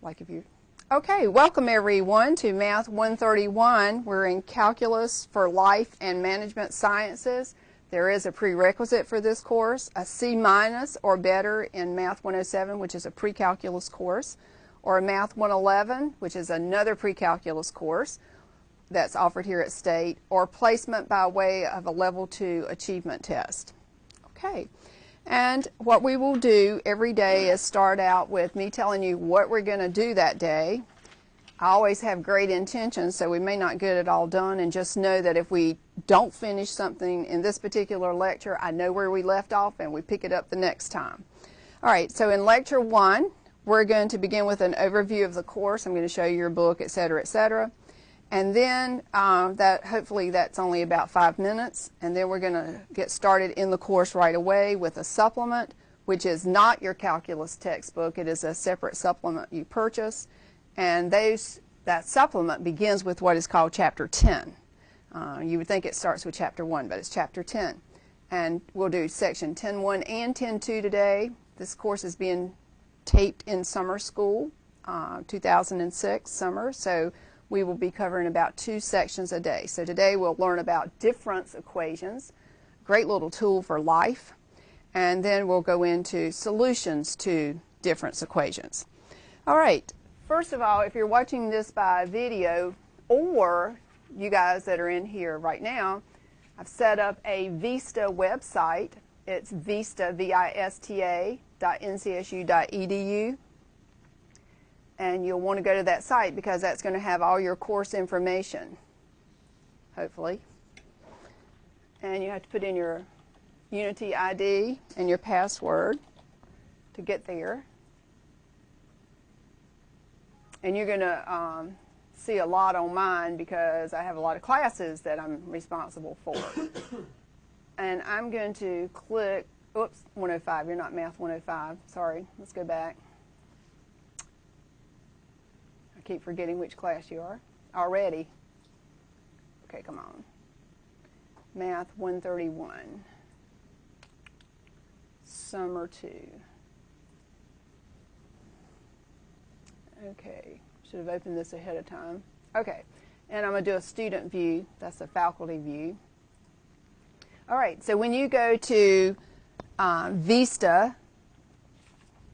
like if you... Okay, welcome everyone to Math 131. We're in Calculus for Life and Management Sciences. There is a prerequisite for this course, a C- or better in Math 107, which is a pre-calculus course, or a Math 111, which is another pre-calculus course that's offered here at State, or placement by way of a Level 2 achievement test. Okay. And what we will do every day is start out with me telling you what we're going to do that day. I always have great intentions, so we may not get it all done, and just know that if we don't finish something in this particular lecture, I know where we left off and we pick it up the next time. All right, so in Lecture 1, we're going to begin with an overview of the course. I'm going to show you your book, etc., etc. And then hopefully that's only about 5 minutes, and then we're going to get started in the course right away with a supplement, which is not your calculus textbook. It is a separate supplement you purchase, and that supplement begins with what is called Chapter 10. You would think it starts with Chapter 1, but it's Chapter 10. And we'll do Section 10.1 and 10.2 today. This course is being taped in summer school, 2006 summer, so we will be covering about 2 sections a day. So today we'll learn about difference equations, great little tool for life, and then we'll go into solutions to difference equations. All right, first of all, if you're watching this by video, or you guys that are in here right now, I've set up a Vista website. It's vista.ncsu.edu. And you'll want to go to that site because that's going to have all your course information, hopefully. And you have to put in your Unity ID and your password to get there. And you're going to see a lot on mine because I have a lot of classes that I'm responsible for. And I'm going to click, oops, 105, you're not Math 105, sorry, let's go back. Keep forgetting which class you are already. Okay, come on. Math 131. Summer 2. Okay, should have opened this ahead of time. Okay, and I'm going to do a student view. That's a faculty view. All right, so when you go to Vista,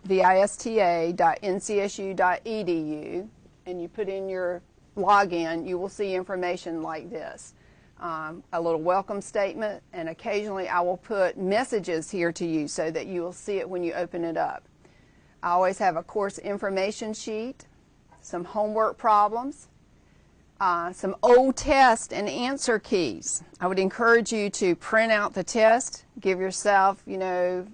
vista.ncsu.edu, and you put in your login, you will see information like this. A little welcome statement, and occasionally I will put messages here to you so that you will see it when you open it up. I always have a course information sheet, some homework problems, some old test and answer keys. I would encourage you to print out the test, give yourself, you know,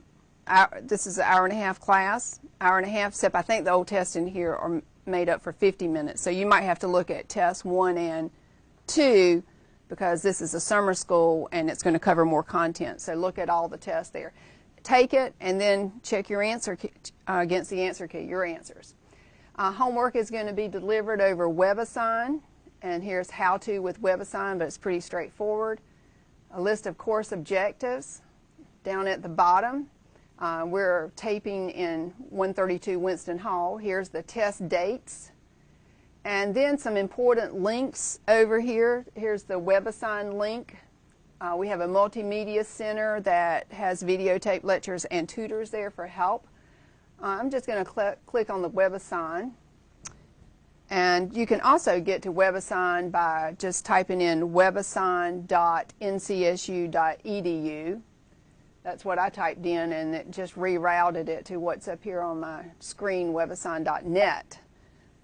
this is an hour-and-a-half class, hour-and-a-half, except I think the old tests in here are made up for 50 minutes. So you might have to look at tests 1 and 2 because this is a summer school and it's going to cover more content. So look at all the tests there. Take it and then check your answer key, against the answer key, your answers. Homework is going to be delivered over WebAssign, and here's how to with WebAssign, but it's pretty straightforward. A list of course objectives down at the bottom. We're taping in 132 Winston Hall. Here's the test dates. And then some important links over here. Here's the WebAssign link. We have a multimedia center that has videotape lectures and tutors there for help. I'm just going to click on the WebAssign. And you can also get to WebAssign by just typing in webassign.ncsu.edu. That's what I typed in, and it just rerouted it to what's up here on my screen, webassign.net.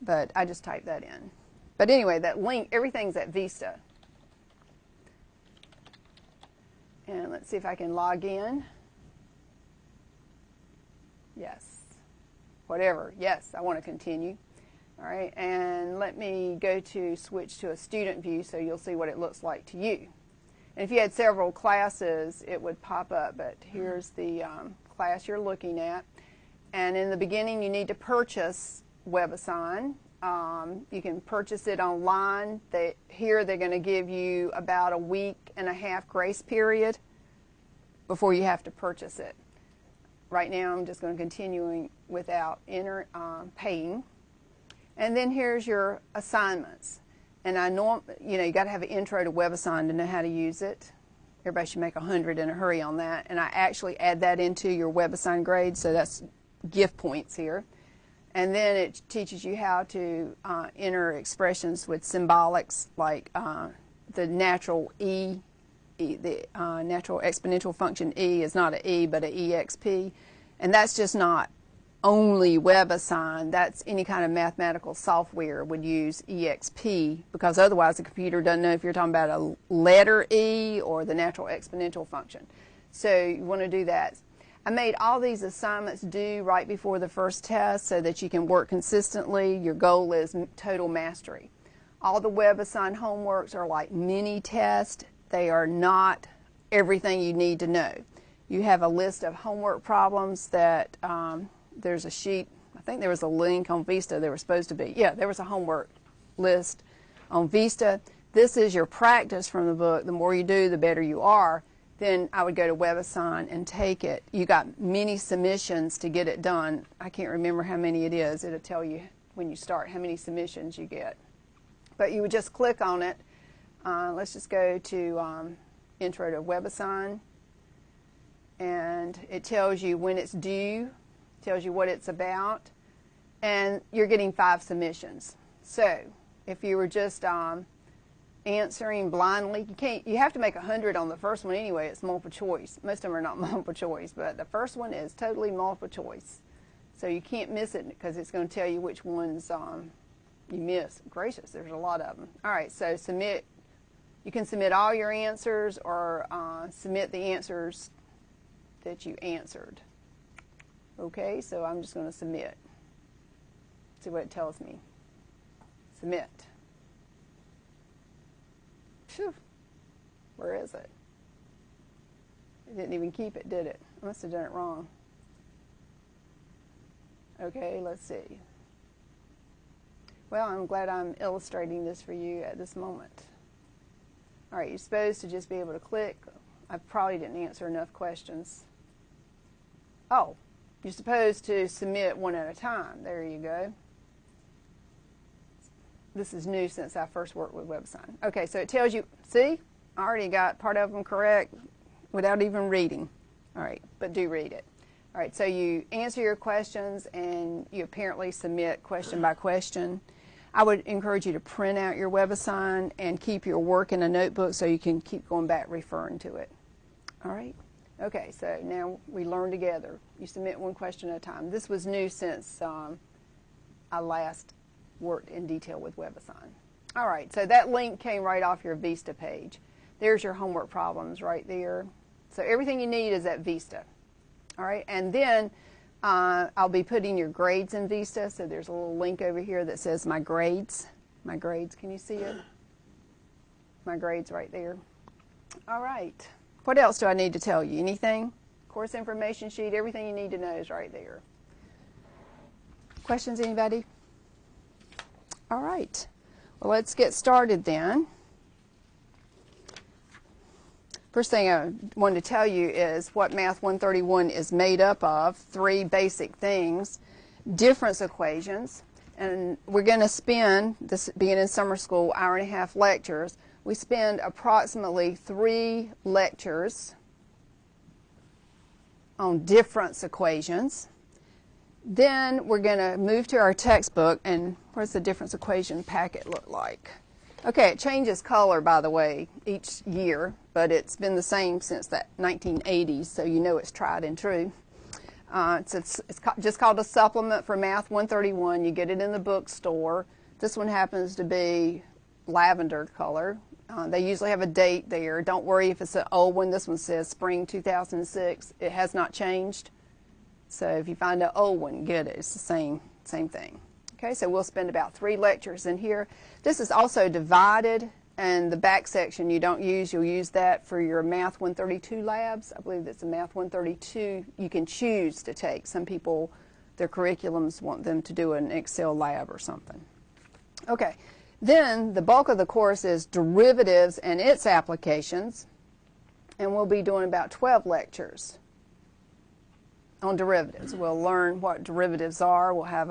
But I just typed that in. But anyway, that link, everything's at Vista. And let's see if I can log in. Yes. Whatever. Yes, I want to continue. All right, and let me switch to a student view so you'll see what it looks like to you. And if you had several classes, it would pop up, but here's the class you're looking at. And in the beginning, you need to purchase WebAssign. You can purchase it online. Here, they're going to give you about a week-and-a-half grace period before you have to purchase it. Right now, I'm just going to continue without paying. And then here's your assignments. And you got to have an intro to WebAssign to know how to use it. Everybody should make 100 in a hurry on that. And I actually add that into your WebAssign grade, so that's gift points here. And then it teaches you how to enter expressions with symbolics like the natural the natural exponential function e is not an e but an exp. And that's just not only WebAssign, that's any kind of mathematical software would use exp, because otherwise the computer doesn't know if you're talking about a letter e or the natural exponential function. So you want to do that. I made all these assignments due right before the first test so that you can work consistently. Your goal is total mastery. All the WebAssign homeworks are like mini tests. They are not everything you need to know. You have a list of homework problems that there's a sheet. I think there was a link on Vista. There was supposed to be. Yeah, there was a homework list on Vista. This is your practice from the book. The more you do, the better you are. Then I would go to WebAssign and take it. You got many submissions to get it done. I can't remember how many it is. It'll tell you when you start how many submissions you get. But you would just click on it. Let's just go to Intro to WebAssign. And it tells you when it's due, tells you what it's about, and you're getting 5 submissions. So if you were just answering blindly, you have to make 100 on the first one anyway. It's multiple choice. Most of them are not multiple choice, but the first one is totally multiple choice. So you can't miss it because it's going to tell you which ones you miss. Gracious, there's a lot of them. All right, so submit. You can submit all your answers or submit the answers that you answered. Okay, so I'm just going to submit. See what it tells me. Submit. Phew. Where is it? It didn't even keep it, did it? I must have done it wrong. Okay, let's see. Well, I'm glad I'm illustrating this for you at this moment. All right, you're supposed to just be able to click. I probably didn't answer enough questions. Oh, you're supposed to submit one at a time. There you go. This is new since I first worked with WebAssign. Okay, so it tells you, see, I already got part of them correct without even reading. All right, but do read it. All right, so you answer your questions and you apparently submit question by question. I would encourage you to print out your WebAssign and keep your work in a notebook so you can keep going back referring to it. All right? Okay, so now we learn together. You submit one question at a time. This was new since I last worked in detail with WebAssign. All right, so that link came right off your Vista page. There's your homework problems right there. So everything you need is at Vista. All right, and then I'll be putting your grades in Vista. So there's a little link over here that says My Grades. My Grades, can you see it? My Grades right there. All right. What else do I need to tell you? Anything? Course information sheet, everything you need to know is right there. Questions, anybody? All right. Well, let's get started then. First thing I wanted to tell you is what Math 131 is made up of. 3 basic things. Difference equations. And we're going to spend, this being in summer school, 1.5 hour lectures. We spend approximately 3 lectures on difference equations. Then we're going to move to our textbook, and what does the difference equation packet look like? Okay, it changes color, by the way, each year, but it's been the same since the 1980s, so you know it's tried and true. It's just called a supplement for Math 131. You get it in the bookstore. This one happens to be lavender color. They usually have a date there. Don't worry if it's an old one. This one says spring 2006. It has not changed. So if you find an old one, get it. It's the same thing. Okay, so we'll spend about 3 lectures in here. This is also divided, and the back section you don't use. You'll use that for your Math 132 labs. I believe that's a Math 132 you can choose to take. Some people, their curriculums want them to do an Excel lab or something. Okay. Then the bulk of the course is derivatives and its applications, and we'll be doing about 12 lectures. on derivatives. We'll learn what derivatives are. We'll have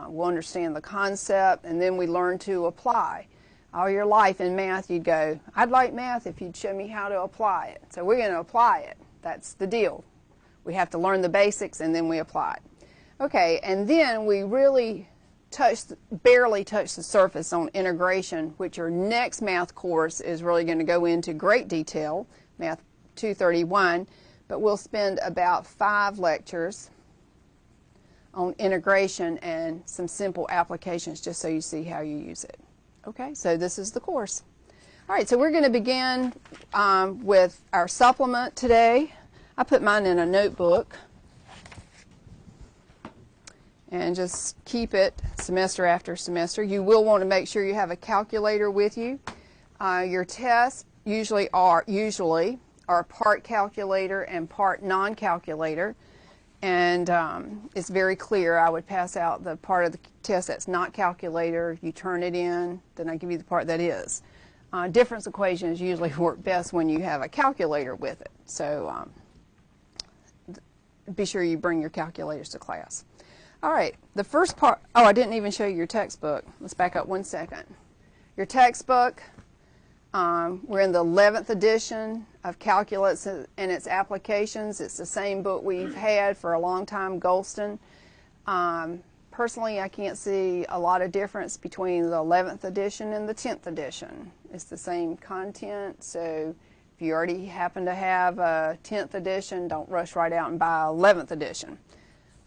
we'll understand the concept, and then we learn to apply. All your life in math, you'd go, I'd like math if you'd show me how to apply it. So we're going to apply it. That's the deal. We have to learn the basics, and then we apply it. Okay, and then we really barely touch the surface on integration, which your next math course is really going to go into great detail, Math 231, but we'll spend about 5 lectures on integration and some simple applications just so you see how you use it. Okay, so this is the course. All right, so we're going to begin with our supplement today. I put mine in a notebook and just keep it semester after semester. You will want to make sure you have a calculator with you. Your tests usually are part calculator and part non-calculator, and it's very clear. I would pass out the part of the test that's not calculator, you turn it in, then I give you the part that is. Difference equations usually work best when you have a calculator with it, so be sure you bring your calculators to class. All right, the first part, oh, I didn't even show you your textbook. Let's back up 1 second. Your textbook, we're in the 11th edition of Calculus and its applications. It's the same book we've had for a long time, Golston. Personally, I can't see a lot of difference between the 11th edition and the 10th edition. It's the same content, so if you already happen to have a 10th edition, don't rush right out and buy 11th edition.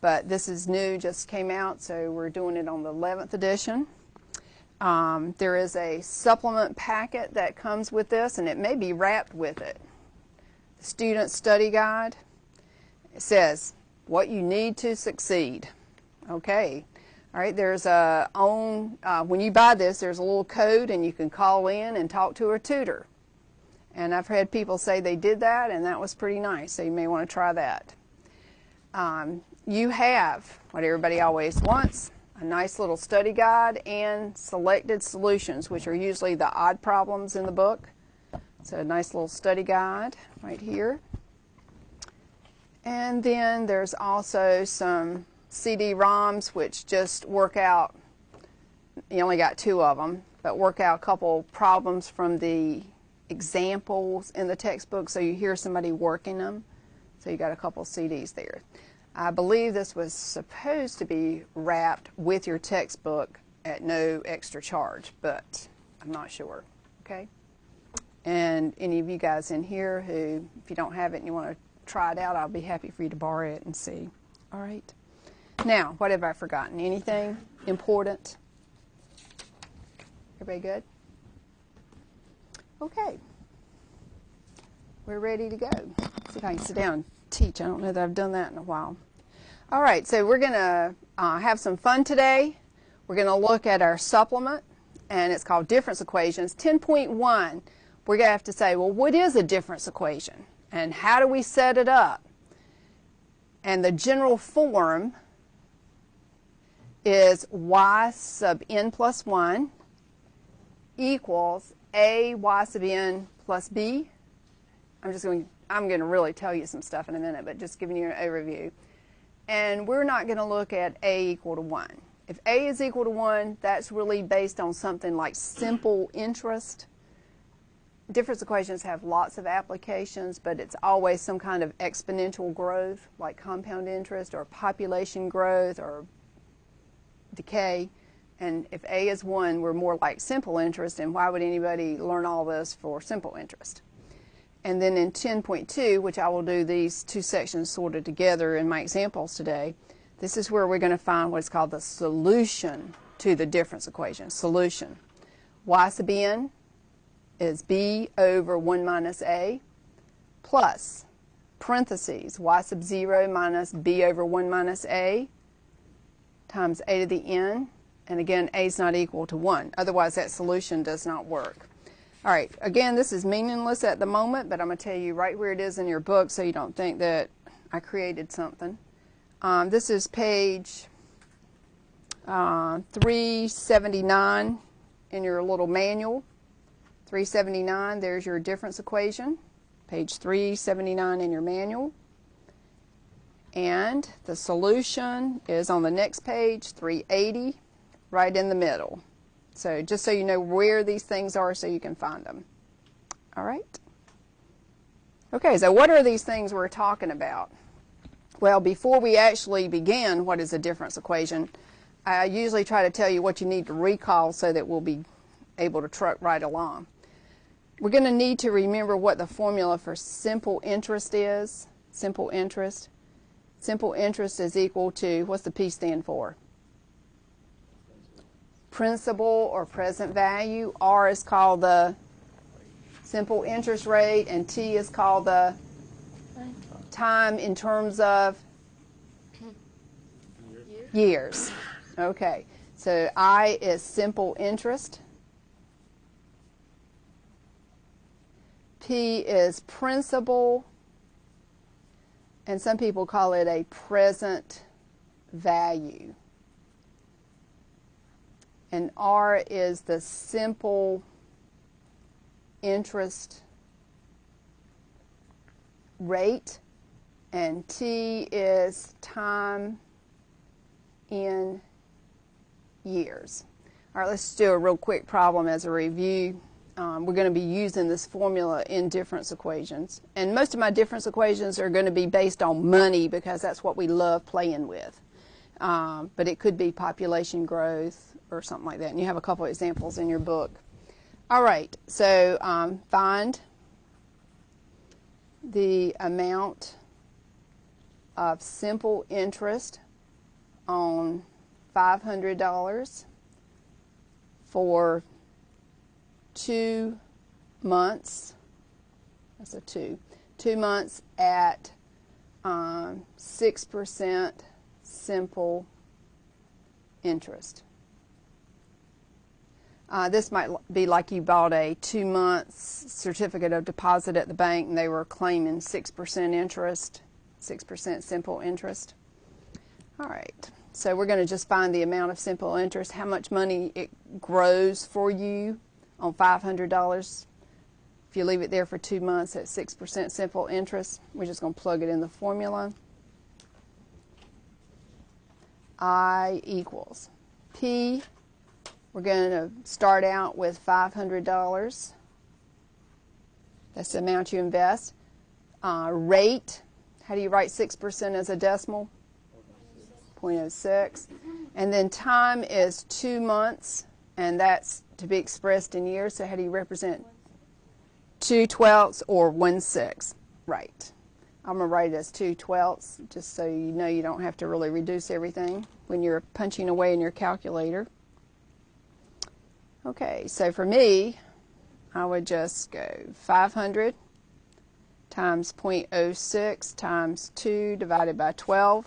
But this is new, just came out, so we're doing it on the 11th edition. There is a supplement packet that comes with this, and it may be wrapped with it. The Student Study Guide. It says, what you need to succeed. Okay. All right, there's when you buy this, there's a little code, and you can call in and talk to a tutor. And I've had people say they did that, and that was pretty nice, so you may want to try that. You have what everybody always wants, a nice little study guide and selected solutions, which are usually the odd problems in the book. So a nice little study guide right here. And then there's also some CD-ROMs which just work out, you only got 2 of them, but work out a couple problems from the examples in the textbook, so you hear somebody working them. So you got a couple CDs there. I believe this was supposed to be wrapped with your textbook at no extra charge, but I'm not sure. Okay? And any of you guys in here who, if you don't have it and you want to try it out, I'll be happy for you to borrow it and see. All right? Now, what have I forgotten? Anything important? Everybody good? Okay. We're ready to go. See if I can sit down and teach. I don't know that I've done that in a while. All right, so we're going to have some fun today. We're going to look at our supplement, and it's called Difference Equations. 10.1, we're going to have to say, well, what is a difference equation, and how do we set it up? And the general form is y sub n plus 1 equals a y sub n plus b. I'm going to really tell you some stuff in a minute, but just giving you an overview. And we're not going to look at a equal to 1. If a is equal to 1, that's really based on something like simple interest. Difference equations have lots of applications, but it's always some kind of exponential growth, like compound interest or population growth or decay. And if a is 1, we're more like simple interest, and why would anybody learn all this for simple interest? And then in 10.2, which I will do these 2 sections sorted together in my examples today, this is where we're going to find what's called the solution to the difference equation. Solution. Y sub n is b over 1 minus a plus parentheses y sub 0 minus b over 1 minus a times a to the n. And again, a is not equal to 1. Otherwise, that solution does not work. All right, again, this is meaningless at the moment, but I'm going to tell you right where it is in your book so you don't think that I created something. This is page 379 in your little manual. 379, there's your difference equation. Page 379 in your manual. And the solution is on the next page, 380, right in the middle. So just so you know where these things are so you can find them. All right? Okay, so what are these things we're talking about? Well, before we actually begin what is a difference equation, I usually try to tell you what you need to recall so that we'll be able to truck right along. We're going to need to remember what the formula for simple interest is. Simple interest. Simple interest is equal to, what's the P stand for? Principal or present value. R is called the simple interest rate, and T is called the time in terms of years. Okay, so I is simple interest. P is principal, and some people call it a present value. And R is the simple interest rate, and T is time in years. All right, let's do a real quick problem as a review. We're going to be using this formula in difference equations. And most of my difference equations are going to be based on money because that's what we love playing with. But it could be population growth or something like that. And you have a couple of examples in your book. All right, so find the amount of simple interest on $500 for 2 months. That's a 2 months at 6% simple interest. This might be like you bought a 2 months certificate of deposit at the bank and they were claiming 6% interest, 6% simple interest. All right, so we're going to just find the amount of simple interest, how much money it grows for you on $500. If you leave it there for 2 months at 6% simple interest, we're just going to plug it in the formula. I equals P. We're going to start out with $500. That's the amount you invest. Rate, how do you write 6% as a decimal? 0.06. And then time is 2 months, and that's to be expressed in years. So how do you represent 2/12 or 1/6? Right. I'm going to write it as 2/12 just so you know you don't have to really reduce everything when you're punching away in your calculator. Okay, so for me, I would just go 500 times 0.06 times 2 divided by 12.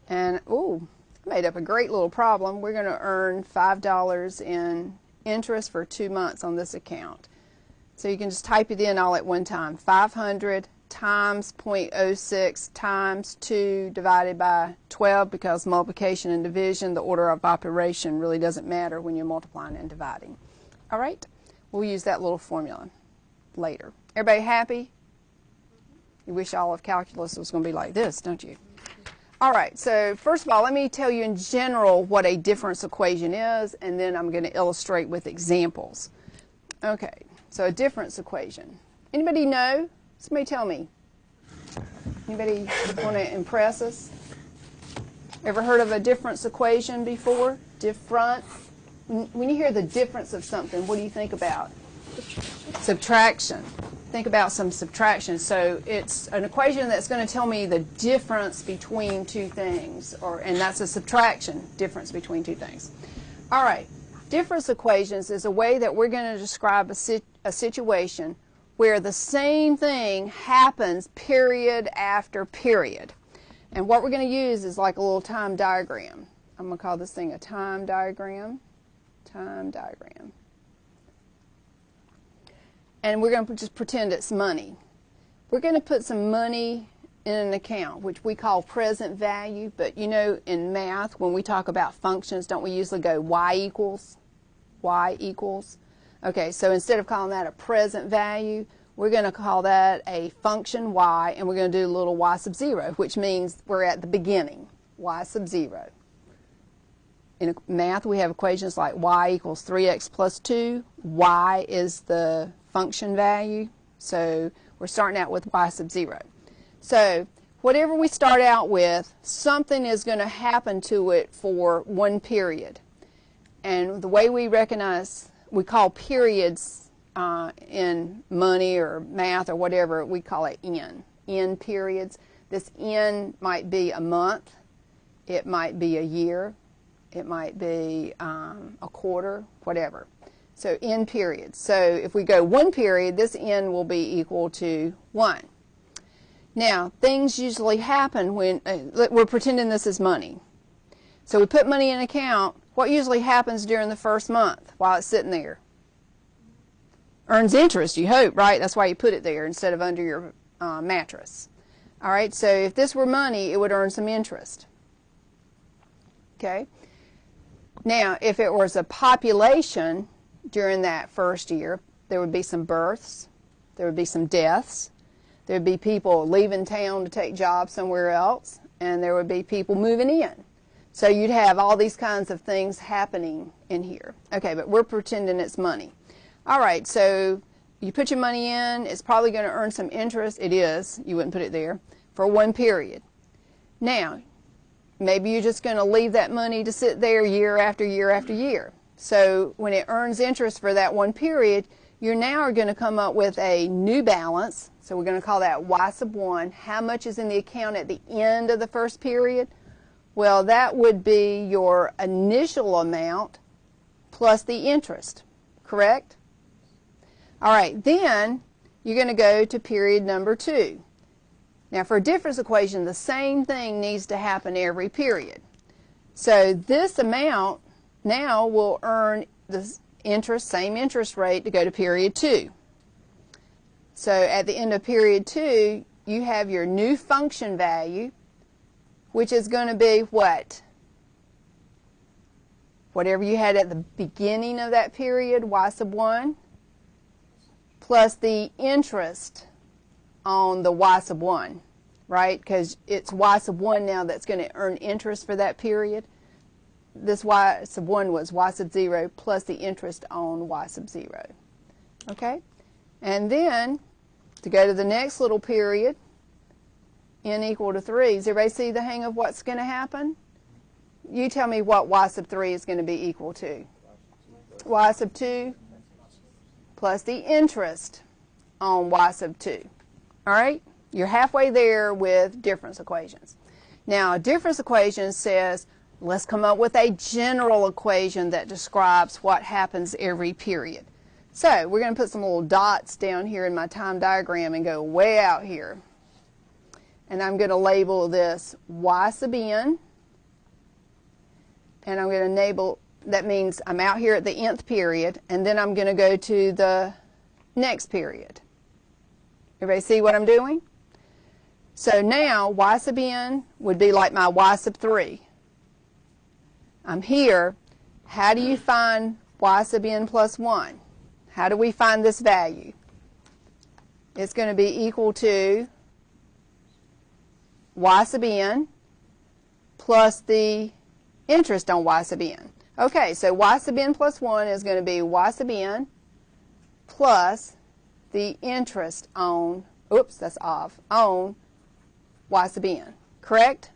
And, ooh, I made up a great little problem. We're going to earn $5 in interest for 2 months on this account. So you can just type it in all at one time. 500 times 0.06 times 2 divided by 12, because multiplication and division, the order of operation really doesn't matter when you're multiplying and dividing. All right? We'll use that little formula later. Everybody happy? You wish all of calculus was going to be like this, don't you? All right, so first of all, let me tell you in general what a difference equation is, and then I'm going to illustrate with examples. Okay, so a difference equation. Anybody know? Somebody tell me. Anybody want to impress us? Ever heard of a difference equation before? Difference. When you hear the difference of something, what do you think about? Subtraction. Think about some subtraction. So it's an equation that's going to tell me the difference between two things, and that's a subtraction, difference between two things. All right, difference equations is a way that we're going to describe a situation where the same thing happens period after period. And what we're going to use is like a little time diagram. I'm going to call this thing a time diagram. Time diagram. And we're going to just pretend it's money. We're going to put some money in an account, which we call present value. But you know, in math, when we talk about functions, don't we usually go y equals? Y equals. Okay, so instead of calling that a present value, we're going to call that a function y, and we're going to do a little y sub 0, which means we're at the beginning, y sub 0. In math, we have equations like y equals 3x plus 2. Y is the function value, so we're starting out with y sub 0. So whatever we start out with, something is going to happen to it for one period. And the way we recognize, we call periods in money or math or whatever, we call it N periods. This N might be a month, it might be a year, it might be a quarter, whatever. So N periods. So if we go one period, this N will be equal to 1. Now, things usually happen when, we're pretending this is money. So we put money in an account. What usually happens during the first month while it's sitting there? Earns interest, you hope, right? That's why you put it there instead of under your mattress. All right, so if this were money, it would earn some interest. Okay? Now, if it was a population during that first year, there would be some births, there would be some deaths, there would be people leaving town to take jobs somewhere else, and there would be people moving in. So you'd have all these kinds of things happening in here. Okay, but we're pretending it's money. All right, so you put your money in, it's probably going to earn some interest. It is, you wouldn't put it there, for one period. Now, maybe you're just going to leave that money to sit there year after year after year. So when it earns interest for that one period, you're now going to come up with a new balance. So we're going to call that y sub 1. How much is in the account at the end of the first period? Well, that would be your initial amount plus the interest, correct? All right, then you're going to go to period number 2. Now, for a difference equation, the same thing needs to happen every period. So this amount now will earn the interest, same interest rate to go to period 2. So at the end of period 2, you have your new function value, which is going to be what? Whatever you had at the beginning of that period, y sub 1, plus the interest on the y sub 1, right? Because it's y sub 1 now that's going to earn interest for that period. This y sub 1 was y sub 0 plus the interest on y sub 0. Okay? And then, to go to the next little period, n equal to 3. Does everybody see the hang of what's going to happen? You tell me what y sub 3 is going to be equal to. Y sub 2 plus the interest on y sub 2. All right? You're halfway there with difference equations. Now, a difference equation says, let's come up with a general equation that describes what happens every period. So, we're going to put some little dots down here in my time diagram and go way out here. And I'm going to label this y sub n. And I'm going to label, that means I'm out here at the nth period, and then I'm going to go to the next period. Everybody see what I'm doing? So now y sub n would be like my y sub 3. I'm here. How do you find y sub n plus 1? How do we find this value? It's going to be equal to y sub n plus the interest on y sub n. Okay, so y sub n plus 1 is going to be y sub n plus the interest on, oops, that's off, on y sub n, correct?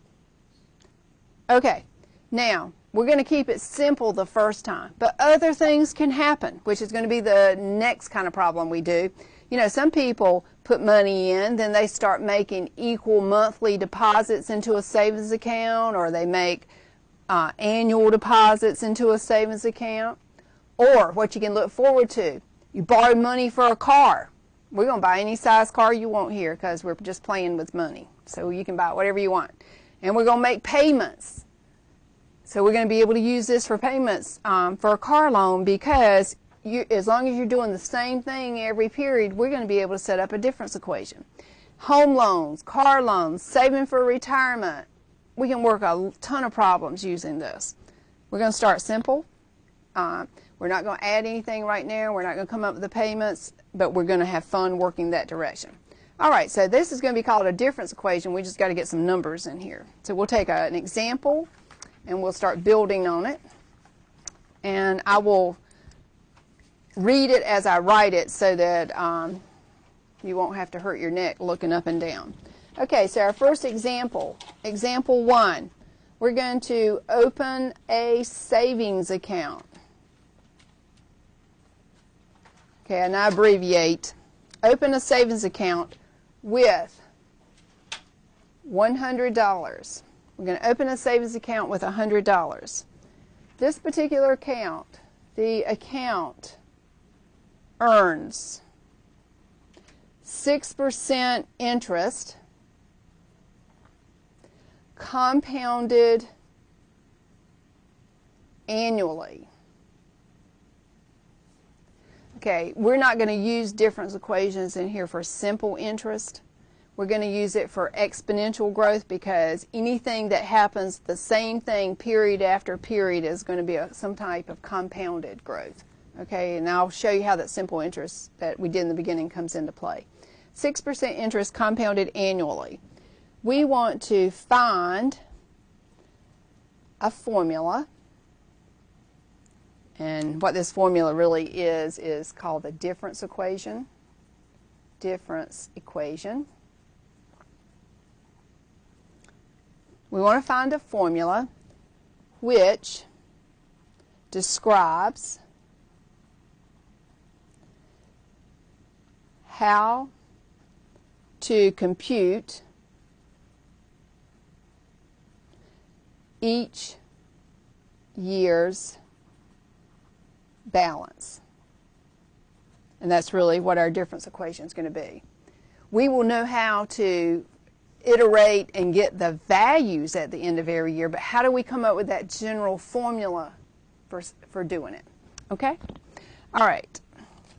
Okay, now we're going to keep it simple the first time, but other things can happen, which is going to be the next kind of problem we do. You know, some people put money in, then they start making equal monthly deposits into a savings account, or they make annual deposits into a savings account. Or what you can look forward to, you borrow money for a car. We're going to buy any size car you want here because we're just playing with money. So you can buy whatever you want. And we're going to make payments. So we're going to be able to use this for payments for a car loan, because as long as you're doing the same thing every period, we're going to be able to set up a difference equation. Home loans, car loans, saving for retirement. We can work a ton of problems using this. We're going to start simple. We're not going to add anything right now. We're not going to come up with the payments, but we're going to have fun working that direction. All right, so this is going to be called a difference equation. We just got to get some numbers in here. So we'll take an example, and we'll start building on it. And I will read it as I write it so that you won't have to hurt your neck looking up and down. Okay, so our first example, example 1, we're going to open a savings account. Okay, and I abbreviate. Open a savings account with $100. We're going to open a savings account with $100. This particular account, the account earns 6% interest compounded annually. Okay, we're not going to use difference equations in here for simple interest. We're going to use it for exponential growth because anything that happens the same thing period after period is going to be some type of compounded growth. Okay, and I'll show you how that simple interest that we did in the beginning comes into play. 6% interest compounded annually. We want to find a formula, and what this formula really is called the difference equation. Difference equation. We want to find a formula which describes how to compute each year's balance. And that's really what our difference equation is going to be. We will know how to iterate and get the values at the end of every year, but how do we come up with that general formula for doing it? Okay? All right.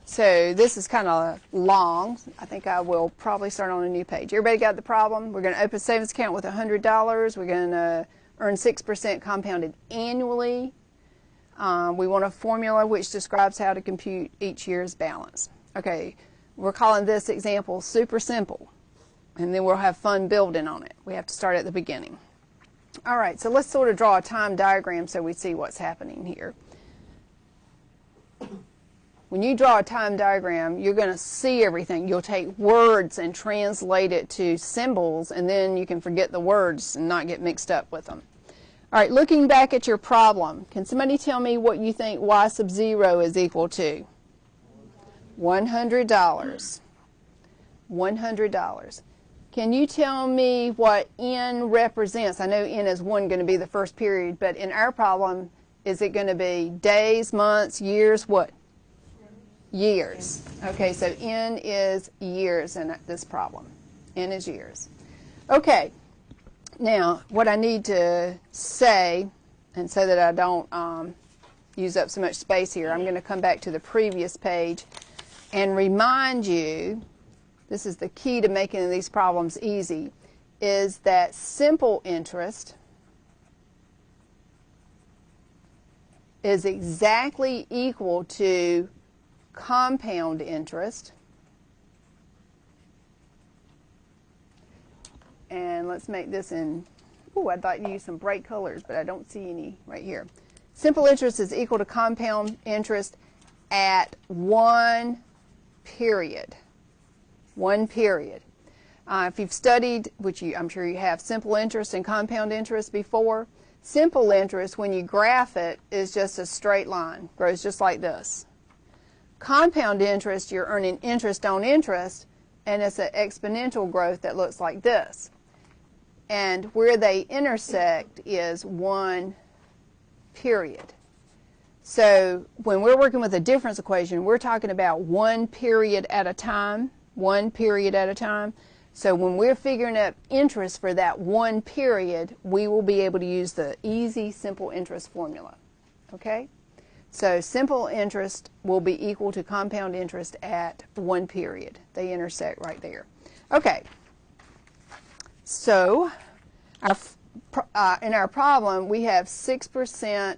So this is kind of long. I think I will probably start on a new page. Everybody got the problem? We're going to open a savings account with $100. We're going to earn 6% compounded annually. We want a formula which describes how to compute each year's balance. Okay, we're calling this example super simple, and then we'll have fun building on it. We have to start at the beginning. All right, so let's sort of draw a time diagram so we see what's happening here. When you draw a time diagram, you're going to see everything. You'll take words and translate it to symbols, and then you can forget the words and not get mixed up with them. All right, looking back at your problem, can somebody tell me what you think y sub 0 is equal to? $100. $100. Can you tell me what n represents? I know n is 1 going to be the first period, but in our problem, is it going to be days, months, years, what? Years. Okay, so n is years in this problem. N is years. Okay. Now, what I need to say, and so that I don't use up so much space here, I'm going to come back to the previous page and remind you, this is the key to making these problems easy, is that simple interest is exactly equal to compound interest. And let's make this in, I'd like to use some bright colors, but I don't see any right here. Simple interest is equal to compound interest at one period. One period. If you've studied, which I'm sure you have, simple interest and compound interest before, simple interest, when you graph it, is just a straight line, grows just like this. Compound interest, you're earning interest on interest, and it's an exponential growth that looks like this. And where they intersect is one period. So when we're working with a difference equation, we're talking about one period at a time, one period at a time. So when we're figuring out interest for that one period, we will be able to use the easy simple interest formula. Okay? So simple interest will be equal to compound interest at one period. They intersect right there. Okay. So in our problem, we have 6%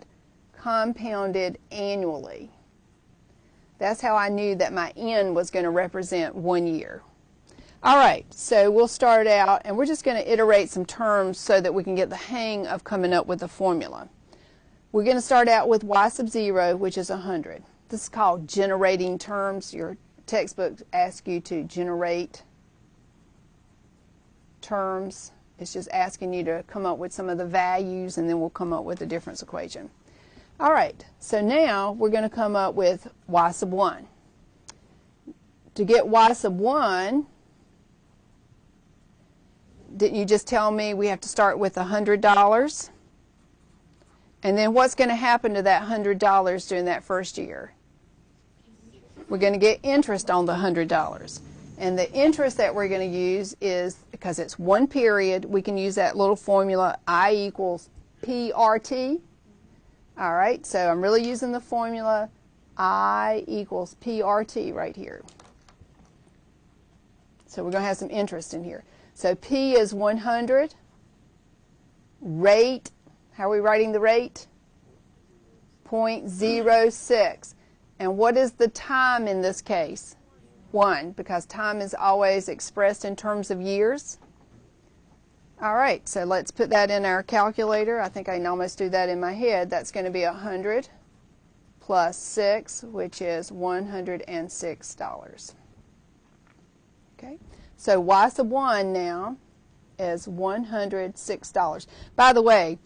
compounded annually. That's how I knew that my N was going to represent 1 year. All right, so we'll start out, and we're just going to iterate some terms so that we can get the hang of coming up with the formula. We're going to start out with y sub 0, which is 100. This is called generating terms. Your textbook asks you to generate terms. It's just asking you to come up with some of the values, and then we'll come up with the difference equation. All right, so now we're going to come up with y sub 1. To get y sub 1, didn't you just tell me we have to start with $100? And then what's going to happen to that $100 during that first year? We're going to get interest on the $100. And the interest that we're going to use is, because it's one period, we can use that little formula I equals PRT. All right, so I'm really using the formula I equals PRT right here. So we're going to have some interest in here. So P is 100. Rate, how are we writing the rate? 0.06. And what is the time in this case? 1, because time is always expressed in terms of years. All right, so let's put that in our calculator. I think I can almost do that in my head. That's going to be 100 plus 6, which is $106. Okay, so y sub 1 now is $106. By the way,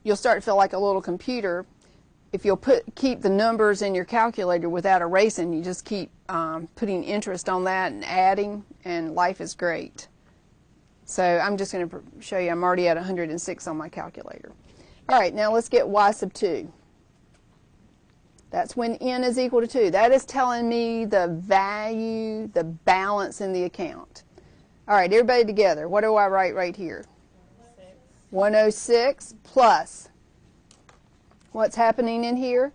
you'll start to feel like a little computer if you'll keep the numbers in your calculator without erasing. You just keep putting interest on that and adding, and life is great. So I'm just going to show you I'm already at 106 on my calculator. All right, now let's get y sub 2. That's when n is equal to 2. That is telling me the value, the balance in the account. All right, everybody together. What do I write right here? 106 plus. What's happening in here?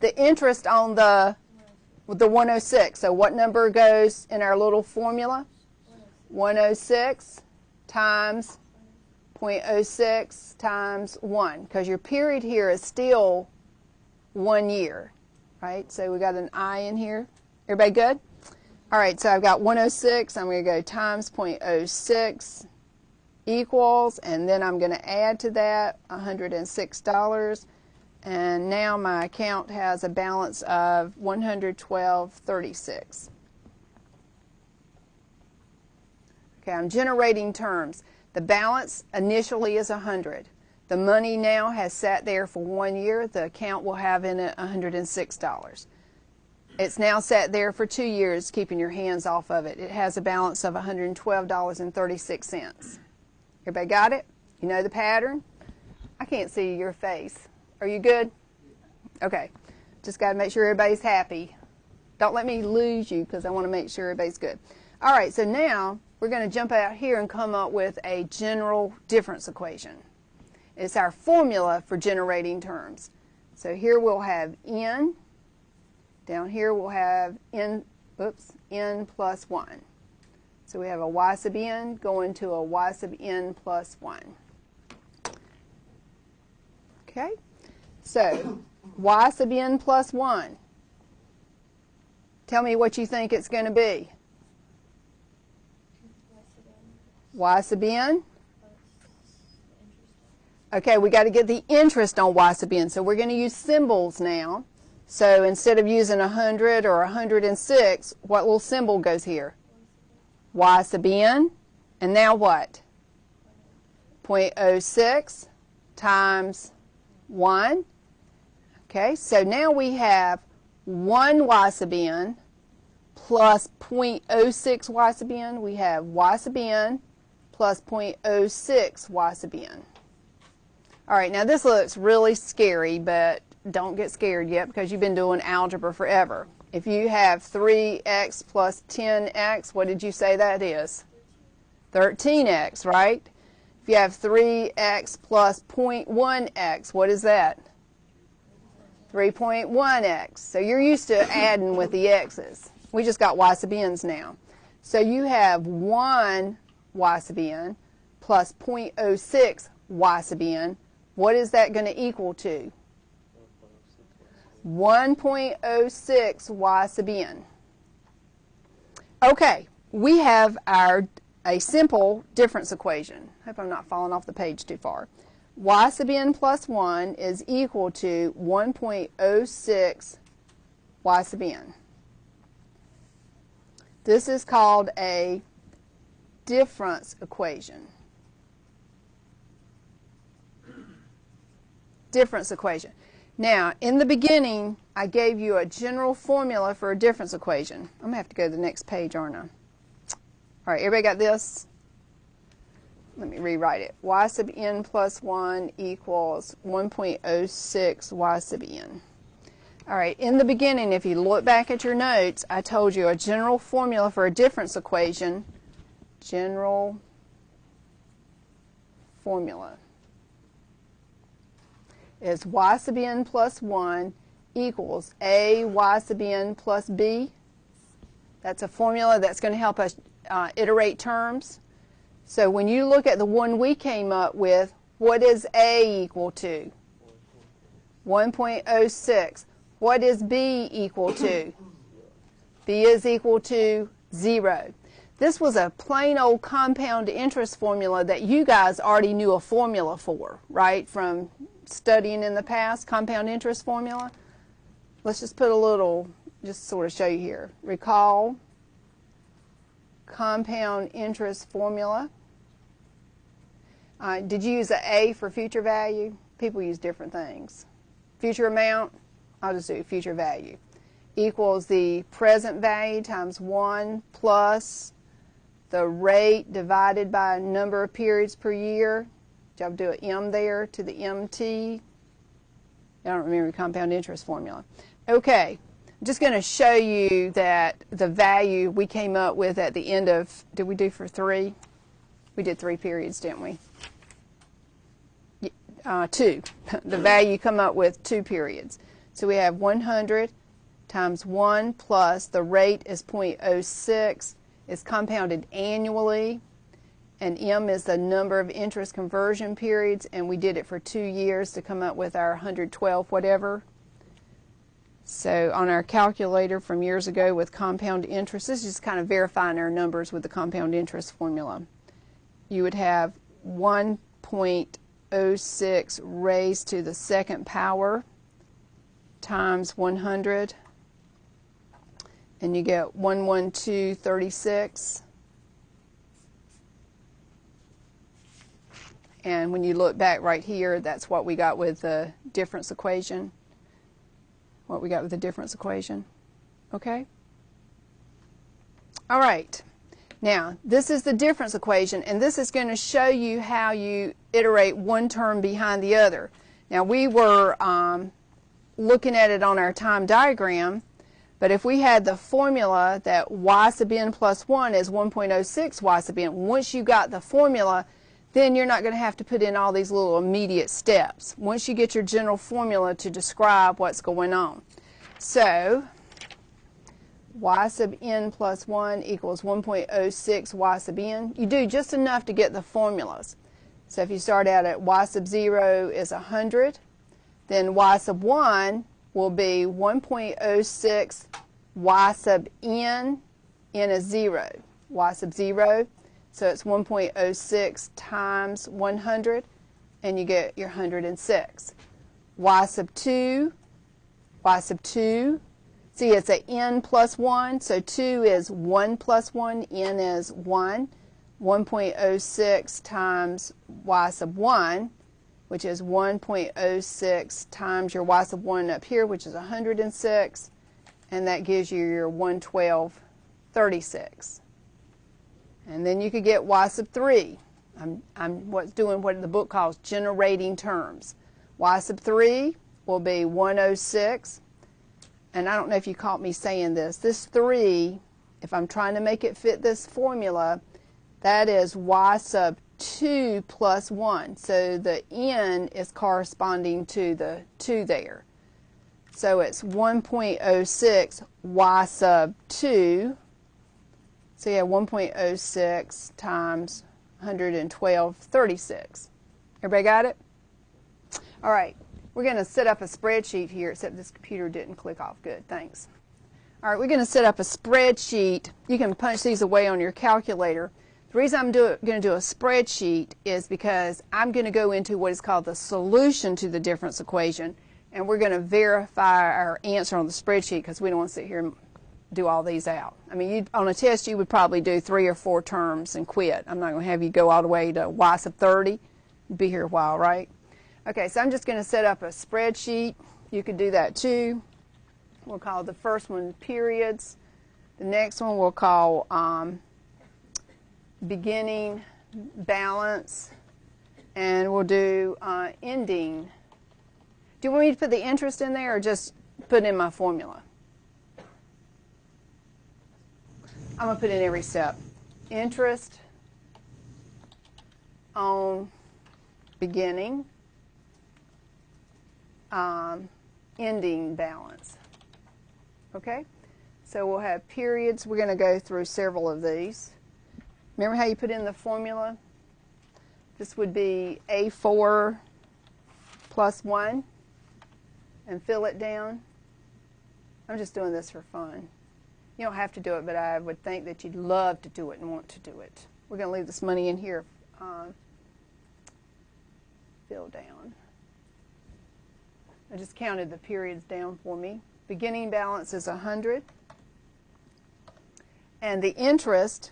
The interest on the 106. So what number goes in our little formula? 106 times 0.06 times 1, because your period here is still 1 year, right? So we got an I in here. Everybody good? All right, so I've got 106. I'm going to go times 0.06 equals, and then I'm going to add to that $106. And now my account has a balance of $112.36. Okay, I'm generating terms. The balance initially is 100. The money now has sat there for 1 year. The account will have in it $106. It's now sat there for 2 years, keeping your hands off of it. It has a balance of $112.36. Everybody got it? You know the pattern? I can't see your face. Are you good? Okay. Just got to make sure everybody's happy. Don't let me lose you, because I want to make sure everybody's good. All right, so now we're going to jump out here and come up with a general difference equation. It's our formula for generating terms. So here we'll have n. Down here we'll have n plus 1. So we have a y sub n going to a y sub n plus 1. Okay, so y sub n plus 1. Tell me what you think it's going to be. Y sub n. Okay, we got to get the interest on y sub n. So we're going to use symbols now. So instead of using 100 or 106, what little symbol goes here? Y sub n. And now what? 0.06 times 1. Okay, so now we have 1 y sub n plus 0.06 y sub n. We have y sub n plus 0.06 y sub n. All right, now this looks really scary, but don't get scared yet, because you've been doing algebra forever. If you have 3x plus 10x, what did you say that is? 13x, right? If you have 3x plus 0.1x, what is that? 3.1x. So you're used to adding with the x's. We just got y sub n's now. So you have 1 y sub n plus 0.06 y sub n. What is that going to equal to? 1.06 y sub n. Okay, we have a simple difference equation. Hope I'm not falling off the page too far. Y sub n plus 1 is equal to 1.06 y sub n. This is called a difference equation. Difference equation. Now, in the beginning, I gave you a general formula for a difference equation. I'm going to have to go to the next page, aren't I? All right, everybody got this? Let me rewrite it. Y sub n plus 1 equals 1.06 y sub n. All right, in the beginning, if you look back at your notes, I told you a general formula for a difference equation, general formula, is y sub n plus 1 equals a y sub n plus b. That's a formula that's going to help us iterate terms. So when you look at the one we came up with, what is a equal to? 1.06. What is b equal to? b is equal to 0. This was a plain old compound interest formula that you guys already knew a formula for, right, from studying in the past, compound interest formula. Let's just put a little, just sort of show you here. Recall compound interest formula. Did you use an A for future value? People use different things. Future amount, I'll just do future value, equals the present value times 1 plus the rate divided by number of periods per year. Did y'all do an M there to the MT? I don't remember the compound interest formula. Okay, I'm just going to show you that the value we came up with at the end of, did we do for 3? We did 3 periods, didn't we? 2. The value come up with 2 periods. So we have 100 times 1 plus the rate is 0.06. It's compounded annually. And M is the number of interest conversion periods, and we did it for 2 years to come up with our 112 whatever. So on our calculator from years ago with compound interest, this is just kind of verifying our numbers with the compound interest formula. You would have 1.06 raised to the second power times 100, and you get 11236. And when you look back right here, that's what we got with the difference equation. What we got with the difference equation. Okay? All right. Now, this is the difference equation, and this is going to show you how you iterate one term behind the other. Now, we were looking at it on our time diagram, but if we had the formula that y sub n plus 1 is 1.06 y sub n, once you got the formula, then you're not going to have to put in all these little immediate steps once you get your general formula to describe what's going on. So y sub n plus 1 equals 1.06 y sub n. You do just enough to get the formulas. So if you start out at y sub 0 is 100, then y sub 1 will be 1.06 y sub n, n is 0, y sub 0. So it's 1.06 times 100, and you get your 106. Y sub 2, see it's a n plus 1, so 2 is 1 plus 1, n is 1. 1.06 times y sub 1, which is 1.06 times your y sub 1 up here, which is 106, and that gives you your 11236. And then you could get y sub 3. I'm doing what the book calls generating terms. Y sub 3 will be 106. And I don't know if you caught me saying this. This 3, if I'm trying to make it fit this formula, that is y sub 2 plus 1. So the n is corresponding to the 2 there. So it's 1.06 y sub 2. So you have 1.06 times 11236. Everybody got it? All right. we're going to set up a spreadsheet here, except this computer didn't click off. Good, thanks. All right, we're going to set up a spreadsheet. You can punch these away on your calculator. The reason I'm going to do a spreadsheet is because I'm going to go into what is called the solution to the difference equation, and we're going to verify our answer on the spreadsheet because we don't want to sit here and do all these out. I mean, on a test, you would probably do 3 or 4 terms and quit. I'm not going to have you go all the way to y sub 30. You'd be here a while, right? Okay, so I'm just going to set up a spreadsheet. You could do that too. We'll call the first one periods. The next one we'll call beginning balance. And we'll do ending. Do you want me to put the interest in there or just put in my formula? I'm going to put in every step. Interest on beginning, ending balance. Okay? So we'll have periods. We're going to go through several of these. Remember how you put in the formula? This would be A4 plus 1 and fill it down. I'm just doing this for fun. You don't have to do it, but I would think that you'd love to do it and want to do it. We're going to leave this money in here. Fill down. I just counted the periods down for me. Beginning balance is 100. And the interest,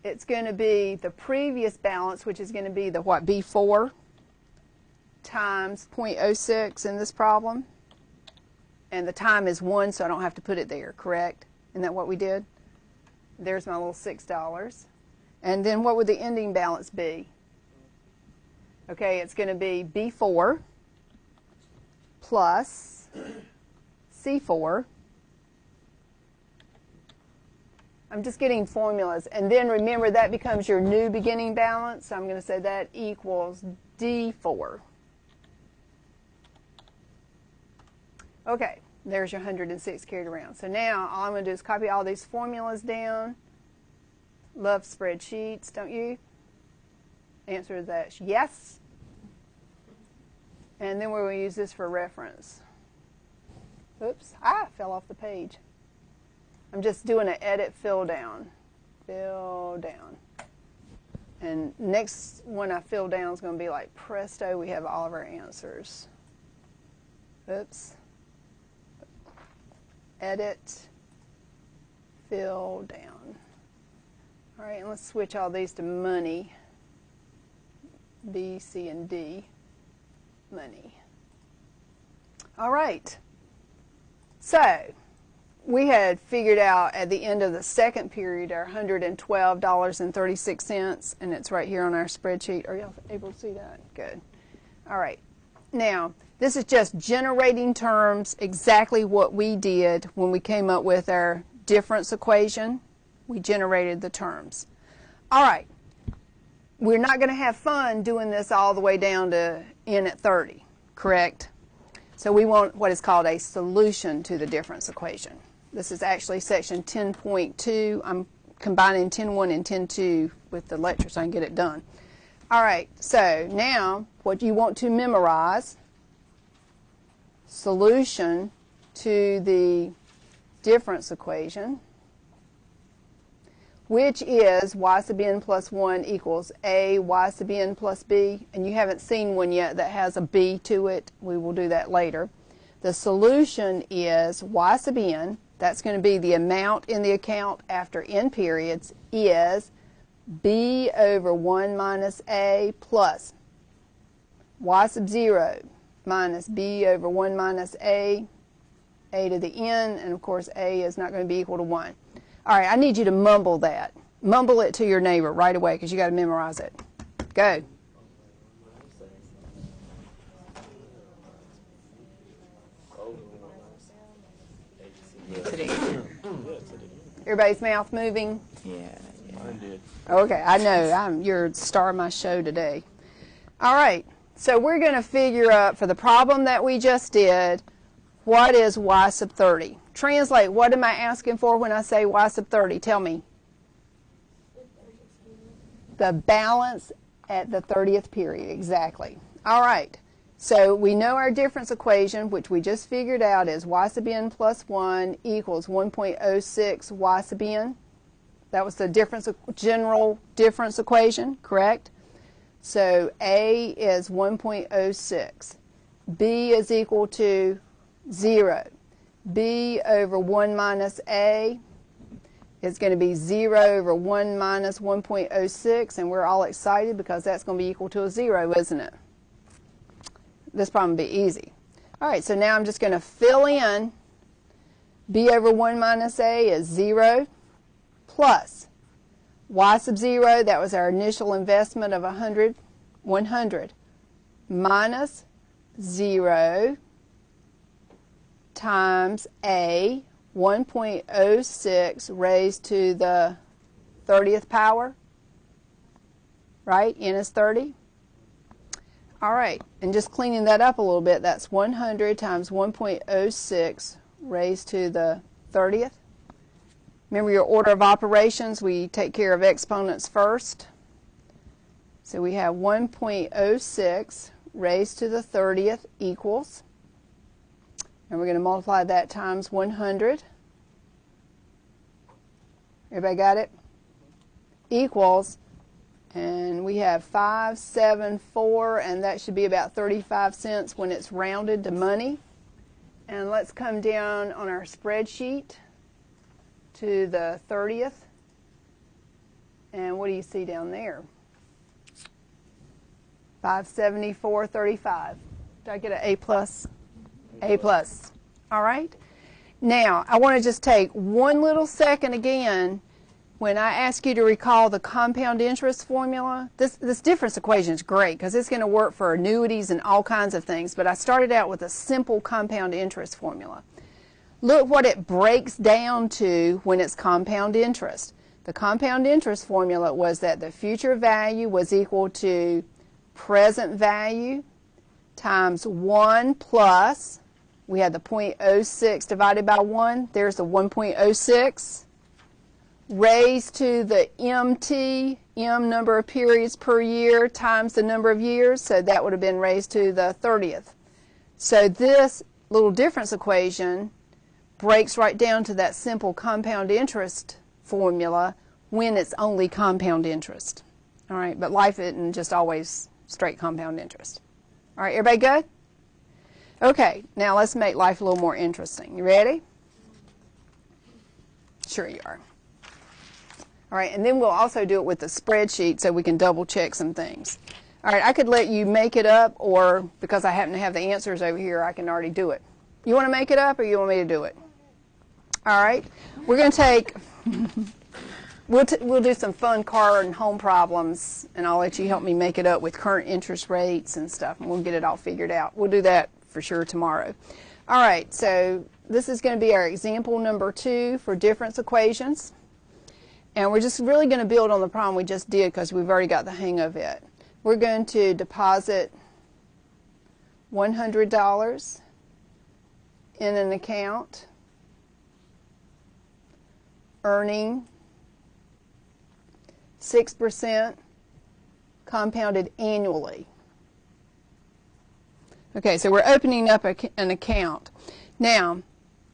it's going to be the previous balance, which is going to be the what, B4 times 0.06 in this problem. And the time is 1, so I don't have to put it there, correct? Isn't that what we did? There's my little $6. And then what would the ending balance be? Okay, it's going to be B4 plus C4. I'm just getting formulas. And then remember, that becomes your new beginning balance. So I'm going to say that equals D4. Okay, there's your 106 carried around. So now all I'm going to do is copy all these formulas down. Love spreadsheets, don't you? Answer to that is yes. And then we're going to use this for reference. Oops, I fell off the page. I'm just doing an edit fill down. Fill down. And next one I fill down is going to be like presto, we have all of our answers. Oops. Edit, fill down. All right, and let's switch all these to money. B, C, and D. Money. All right. So we had figured out at the end of the second period our $112.36, and it's right here on our spreadsheet. Are y'all able to see that? Good. All right. Now, this is just generating terms, exactly what we did when we came up with our difference equation. We generated the terms. All right. We're not going to have fun doing this all the way down to n at 30, correct? So we want what is called a solution to the difference equation. This is actually section 10.2. I'm combining 10.1 and 10.2 with the lecture so I can get it done. All right, so now what you want to memorize, solution to the difference equation, which is y sub n plus 1 equals a y sub n plus b. And you haven't seen one yet that has a b to it. We will do that later. The solution is y sub n, that's going to be the amount in the account after n periods, is b over 1 minus a plus y sub 0 minus b over 1 minus a to the n, and of course a is not going to be equal to 1. All right, I need you to mumble that. Mumble it to your neighbor right away because you got to memorize it. Go. Everybody's mouth moving? Yeah. Mine did. Okay, I know. You're the star of my show today. All right, so we're going to figure out, for the problem that we just did, what is y sub 30? Translate, what am I asking for when I say y sub 30? Tell me. The balance at the 30th period, exactly. All right, So we know our difference equation, which we just figured out, is y sub n plus 1 equals 1.06 y sub n. That was the general difference equation, correct? So A is 1.06. B is equal to 0. B over 1 minus A is going to be 0 over 1 minus 1.06, and we're all excited because that's going to be equal to a 0, isn't it? This problem will be easy. All right, so now I'm just going to fill in B over 1 minus A is 0 plus y sub 0, that was our initial investment of 100, minus 0 times A, 1.06 raised to the 30th power, right? N is 30. All right, and just cleaning that up a little bit, that's 100 times 1.06 raised to the 30th. Remember your order of operations, we take care of exponents first. So we have 1.06 raised to the 30th equals, and we're going to multiply that times 100. Everybody got it? Equals, and we have 574, and that should be about 35 cents when it's rounded to money. And let's come down on our spreadsheet to the 30th. And what do you see down there? 574.35. Did I get an A plus? A plus. All right. Now, I want to just take one little second again. When I ask you to recall the compound interest formula, this difference equation is great because it's going to work for annuities and all kinds of things, but I started out with a simple compound interest formula. Look what it breaks down to when it's compound interest. The compound interest formula was that the future value was equal to present value times 1 plus, we had the 0.06 divided by 1, there's the 1.06, raised to the MT, M number of periods per year times the number of years, so that would have been raised to the 30th. So this little difference equation breaks right down to that simple compound interest formula when it's only compound interest. All right, but life isn't just always straight compound interest. All right, everybody good? Okay, now let's make life a little more interesting. You ready? Sure you are. All right, and then we'll also do it with the spreadsheet so we can double check some things. All right, I could let you make it up, or because I happen to have the answers over here, I can already do it. You want to make it up, or you want me to do it? All right, we're going to take, we'll do some fun car and home problems, and I'll let you help me make it up with current interest rates and stuff, and we'll get it all figured out. We'll do that for sure tomorrow. All right, so this is going to be our example number 2 for difference equations. And we're just really going to build on the problem we just did because we've already got the hang of it. We're going to deposit $100 in an account, earning 6% compounded annually. Okay, so we're opening up an account. Now,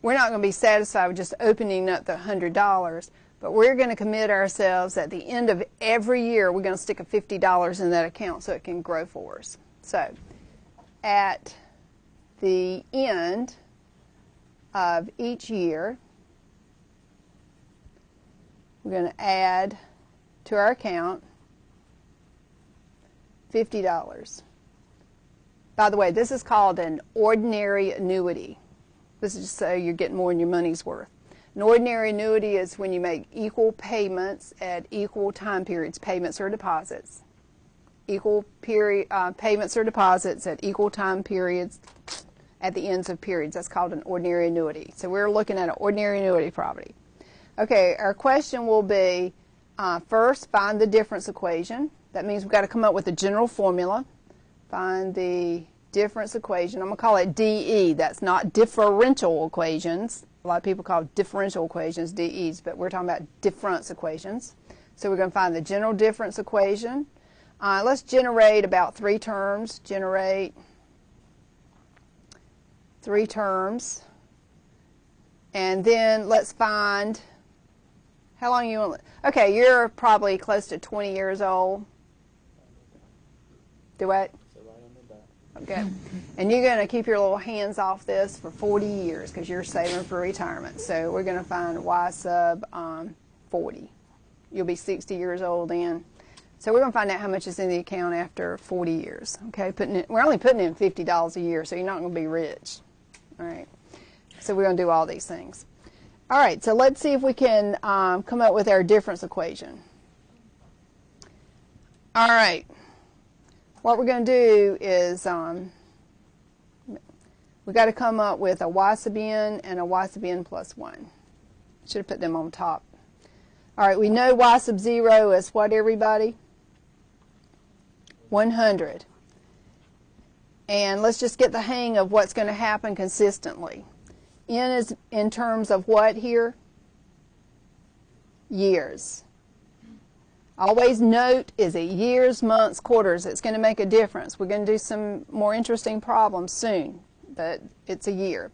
we're not going to be satisfied with just opening up the $100. But we're going to commit ourselves at the end of every year, we're going to stick a $50 in that account so it can grow for us. So at the end of each year, we're going to add to our account $50. By the way, this is called an ordinary annuity. This is just so you're getting more than your money's worth. An ordinary annuity is when you make equal payments at equal time periods, payments or deposits. Equal payments or deposits at equal time periods at the ends of periods. That's called an ordinary annuity. So we're looking at an ordinary annuity property. Okay, our question will be, first, find the difference equation. That means we've got to come up with a general formula. Find the difference equation. I'm going to call it DE. That's not differential equations. A lot of people call differential equations DEs, but we're talking about difference equations. So we're going to find the general difference equation. Let's generate about 3 terms. Generate 3 terms. And then let's find how long you want. Okay, you're probably close to 20 years old. Do what? Okay. And you're going to keep your little hands off this for 40 years because you're saving for retirement. So we're going to find Y sub 40. You'll be 60 years old then. So we're going to find out how much is in the account after 40 years. Okay, we're only putting in $50 a year, so you're not going to be rich. All right. So we're going to do all these things. All right, so let's see if we can come up with our difference equation. All right. What we're going to do is we've got to come up with a Y sub n and a Y sub n plus 1. Should have put them on top. All right, we know Y sub 0 is what, everybody? 100. And let's just get the hang of what's going to happen consistently. N is in terms of what here? Years. Always note, is it years, months, quarters? It's going to make a difference. We're going to do some more interesting problems soon, but it's a year.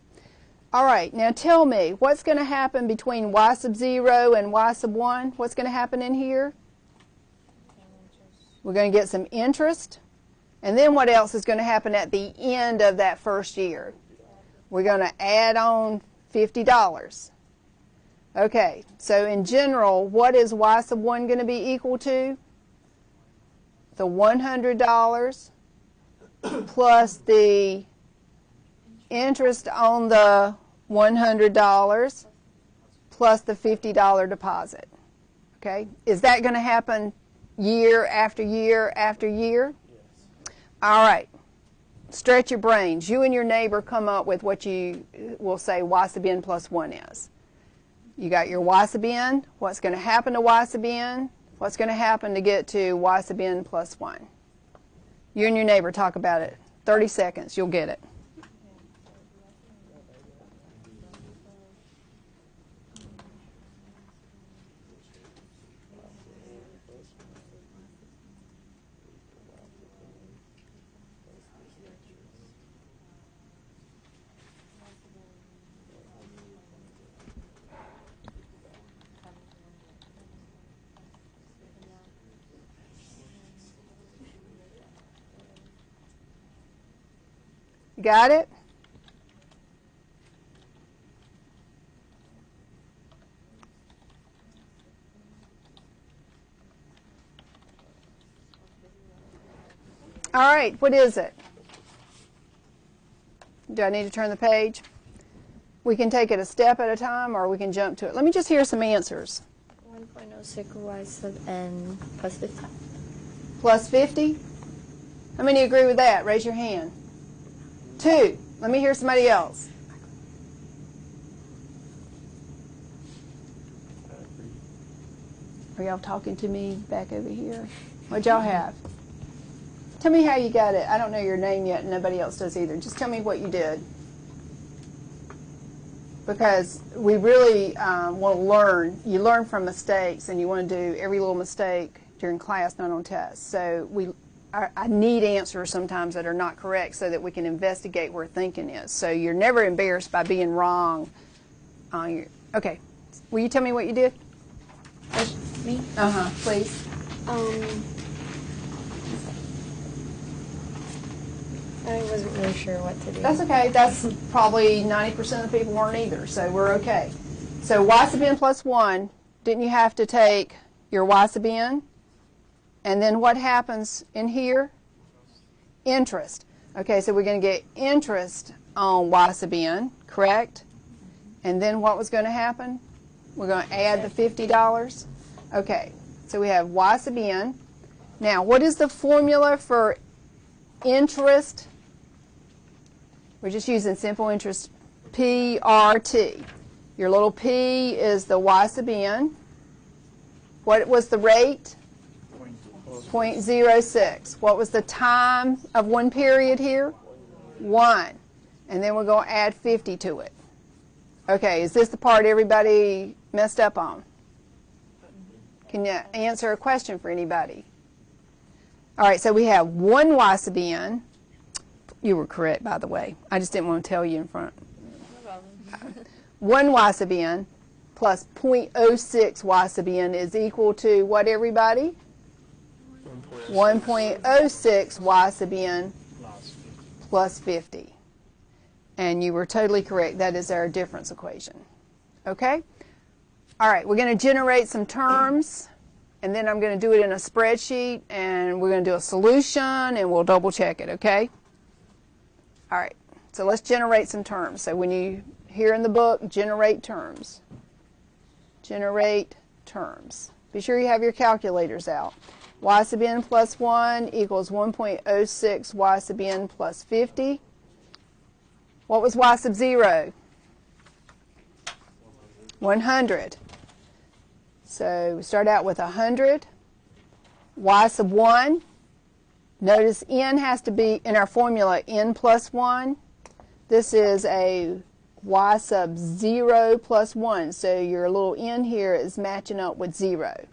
All right, now tell me, what's going to happen between Y sub 0 and Y sub 1? What's going to happen in here? We're going to get some interest. And then what else is going to happen at the end of that first year? We're going to add on $50. Okay, so in general, what is Y sub 1 going to be equal to? The $100 plus the interest on the $100 plus the $50 deposit. Okay, is that going to happen year after year after year? Yes. All right. Stretch your brains. You and your neighbor come up with what you will say Y sub n plus 1 is. You got your Y sub n. What's going to happen to Y sub n? What's going to happen to get to Y sub n plus 1? You and your neighbor talk about it. 30 seconds. You'll get it. Got it? All right, what is it? Do I need to turn the page? We can take it a step at a time or we can jump to it. Let me just hear some answers. 1.06 Y sub n plus 50. Plus 50? How many agree with that? Raise your hand. 2. Let me hear somebody else. Are y'all talking to me back over here? What'd y'all have? Tell me how you got it. I don't know your name yet, and nobody else does either. Just tell me what you did. Because we really want to learn. You learn from mistakes, and you want to do every little mistake during class, not on tests. So I need answers sometimes that are not correct so that we can investigate where thinking is. So you're never embarrassed by being wrong. Okay. Will you tell me what you did? Me? Please. I wasn't really sure what to do. That's okay. That's probably 90% of the people weren't either, so we're okay. So Y sub n plus 1, didn't you have to take your Y sub n? And then what happens in here? Interest. Okay, so we're going to get interest on Y sub n, correct? And then what was going to happen? We're going to add the $50. Okay, so we have Y sub n. Now, what is the formula for interest? We're just using simple interest, PRT. Your little p is the Y sub n. What was the rate? 0.06. What was the time of one period here? 1. And then we're going to add 50 to it. Okay, is this the part everybody messed up on? Can you answer a question for anybody? All right, so we have 1 Y sub n. You were correct, by the way. I just didn't want to tell you in front. No problem. 1 y sub n plus 0.06 y sub n is equal to what, everybody? 1.06 y sub n plus 50. And you were totally correct. That is our difference equation. Okay? All right, we're going to generate some terms, and then I'm going to do it in a spreadsheet, and we're going to do a solution, and we'll double check it, okay? All right, so let's generate some terms. So when you hear in the book, generate terms. Generate terms. Be sure you have your calculators out. Y sub n plus 1 equals 1.06 y sub n plus 50. What was y sub 0? 100. So we start out with 100. Y sub 1. Notice n has to be, in our formula, n plus 1. This is a y sub 0 plus 1. So your little n here is matching up with 0.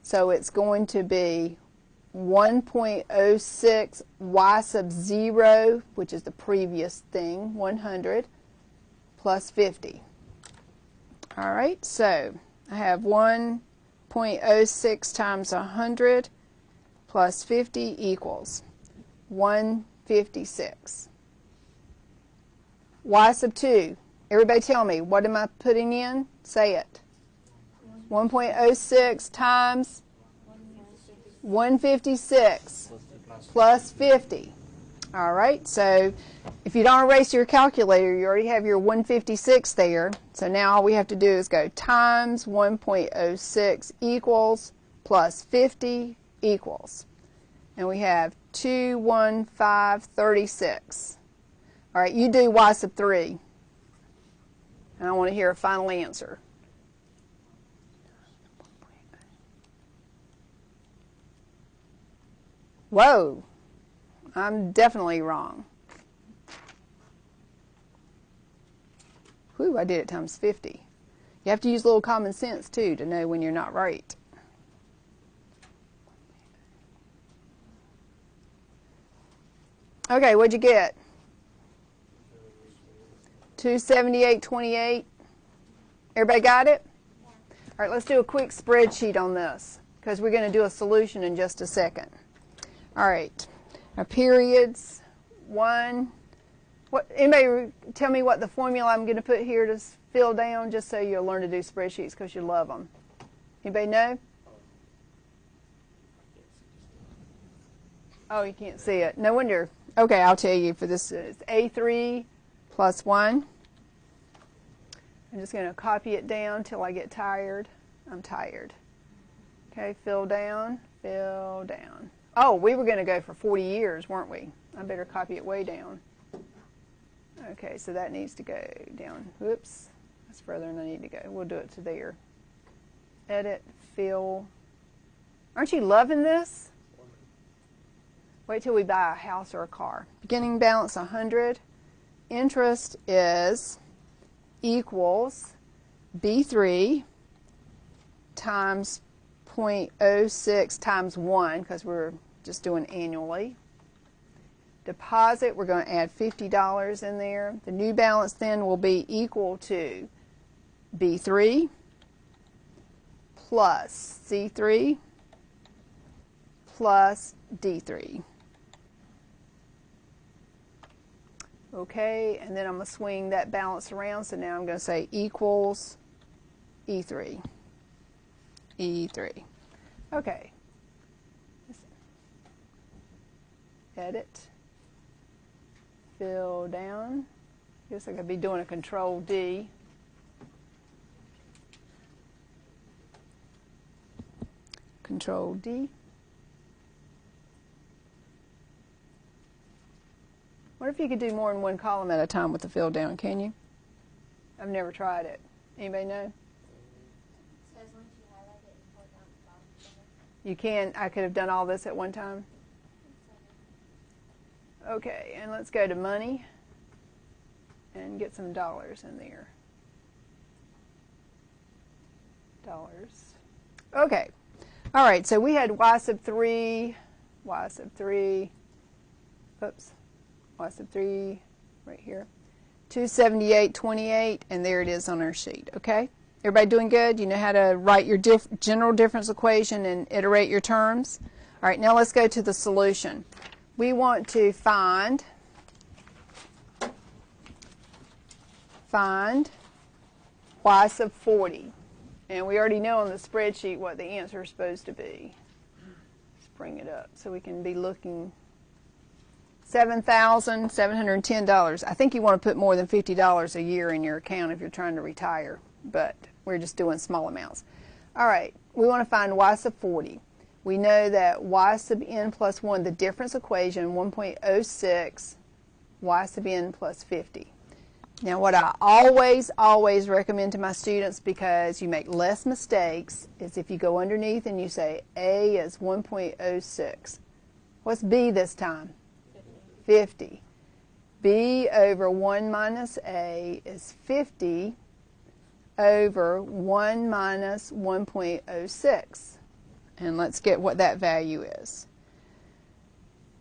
So it's going to be 1.06 y sub 0, which is the previous thing, 100, plus 50. All right, so I have 1.06 times 100 plus 50 equals 156. Y sub 2. Everybody tell me, what am I putting in? Say it. 1.06 times 156 plus 50. All right, so if you don't erase your calculator, you already have your 156 there. So now all we have to do is go times 1.06 equals plus 50 equals. And we have 21536. All right, you do y sub 3. And I want to hear a final answer. Whoa, I'm definitely wrong. Whew, I did it times 50. You have to use a little common sense, too, to know when you're not right. Okay, what'd you get? 278.28. Everybody got it? All right, let's do a quick spreadsheet on this, because we're going to do a solution in just a second. All right, our periods, 1. Anybody tell me what the formula I'm going to put here to fill down, just so you'll learn to do spreadsheets because you love them. Anybody know? Oh, you can't see it. No wonder. Okay, I'll tell you for this. It's A3 plus 1. I'm just going to copy it down till I get tired. I'm tired. Okay, fill down, fill down. Oh, we were going to go for 40 years, weren't we? I better copy it way down. Okay, so that needs to go down. Whoops, that's further than I need to go. We'll do it to there. Edit, fill. Aren't you loving this? Wait till we buy a house or a car. Beginning balance 100. Interest is equals B3 times 0.06 times 1, because we're just doing annually. Deposit, we're going to add $50 in there. The new balance then will be equal to B3 plus C3 plus D3. Okay, and then I'm going to swing that balance around, so now I'm going to say equals E3. E3. Okay. Edit. Fill down. Guess I could be doing a Control D. Control D. What if you could do more than one column at a time with the fill down, can you? I've never tried it. Anybody know? You can. I could have done all this at one time. Okay, and let's go to money and get some dollars in there. Dollars. Okay. All right, so we had y sub 3, oops, y sub 3 right here, 278.28, and there it is on our sheet. Okay? Everybody doing good? You know how to write your general difference equation and iterate your terms? All right, now let's go to the solution. We want to find y sub 40. And we already know on the spreadsheet what the answer is supposed to be. Let's bring it up so we can be looking. $7,710. I think you want to put more than $50 a year in your account if you're trying to retire, but we're just doing small amounts. All right, we want to find y sub 40. We know that y sub n plus 1, the difference equation, 1.06, y sub n plus 50. Now what I always recommend to my students, because you make less mistakes, is if you go underneath and you say a is 1.06. What's b this time? 50. b over 1 minus a is 50 over 1 minus 1.06. And let's get what that value is.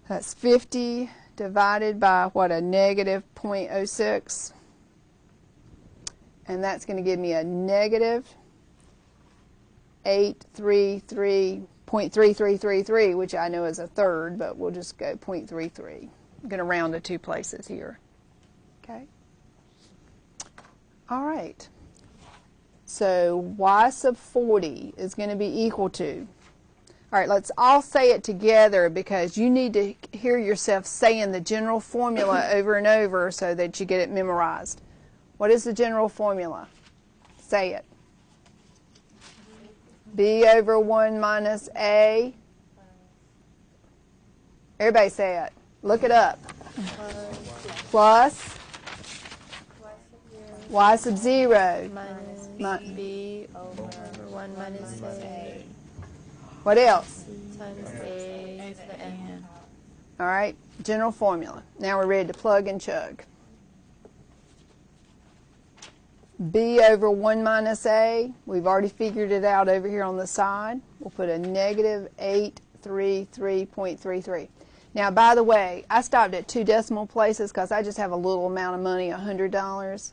That's 50 divided by what, a negative 0.06. And that's going to give me a negative 833.3333, which I know is a third, but we'll just go 0.33. I'm going to round to 2 places here. Okay? All right. So y sub 40 is going to be equal to, all right, let's all say it together because you need to hear yourself saying the general formula over and over so that you get it memorized. What is the general formula? Say it. b over 1 minus a. Everybody say it. Look it up. Plus y sub 0 minus b over 1 minus a. What else? Times a to the n. All right, general formula. Now we're ready to plug and chug. b over 1 minus a, we've already figured it out over here on the side. We'll put a negative 833.33. Now, by the way, I stopped at 2 decimal places because I just have a little amount of money, $100.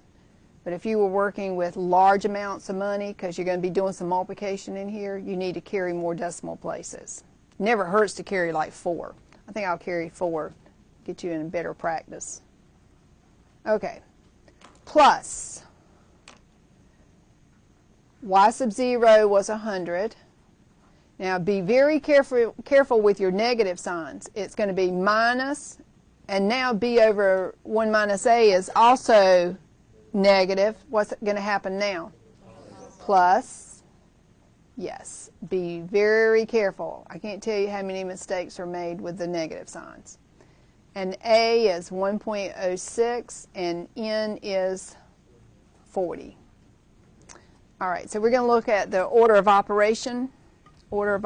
But if you were working with large amounts of money, because you're going to be doing some multiplication in here, you need to carry more decimal places. Never hurts to carry like 4. I think I'll carry 4, get you in better practice. Okay, plus y sub 0 was 100. Now be very careful with your negative signs. It's going to be minus, and now b over 1 minus a is also negative. What's going to happen now? Plus. Yes. Be very careful. I can't tell you how many mistakes are made with the negative signs. And a is 1.06 and n is 40. All right, so we're going to look at the order of operations. Let's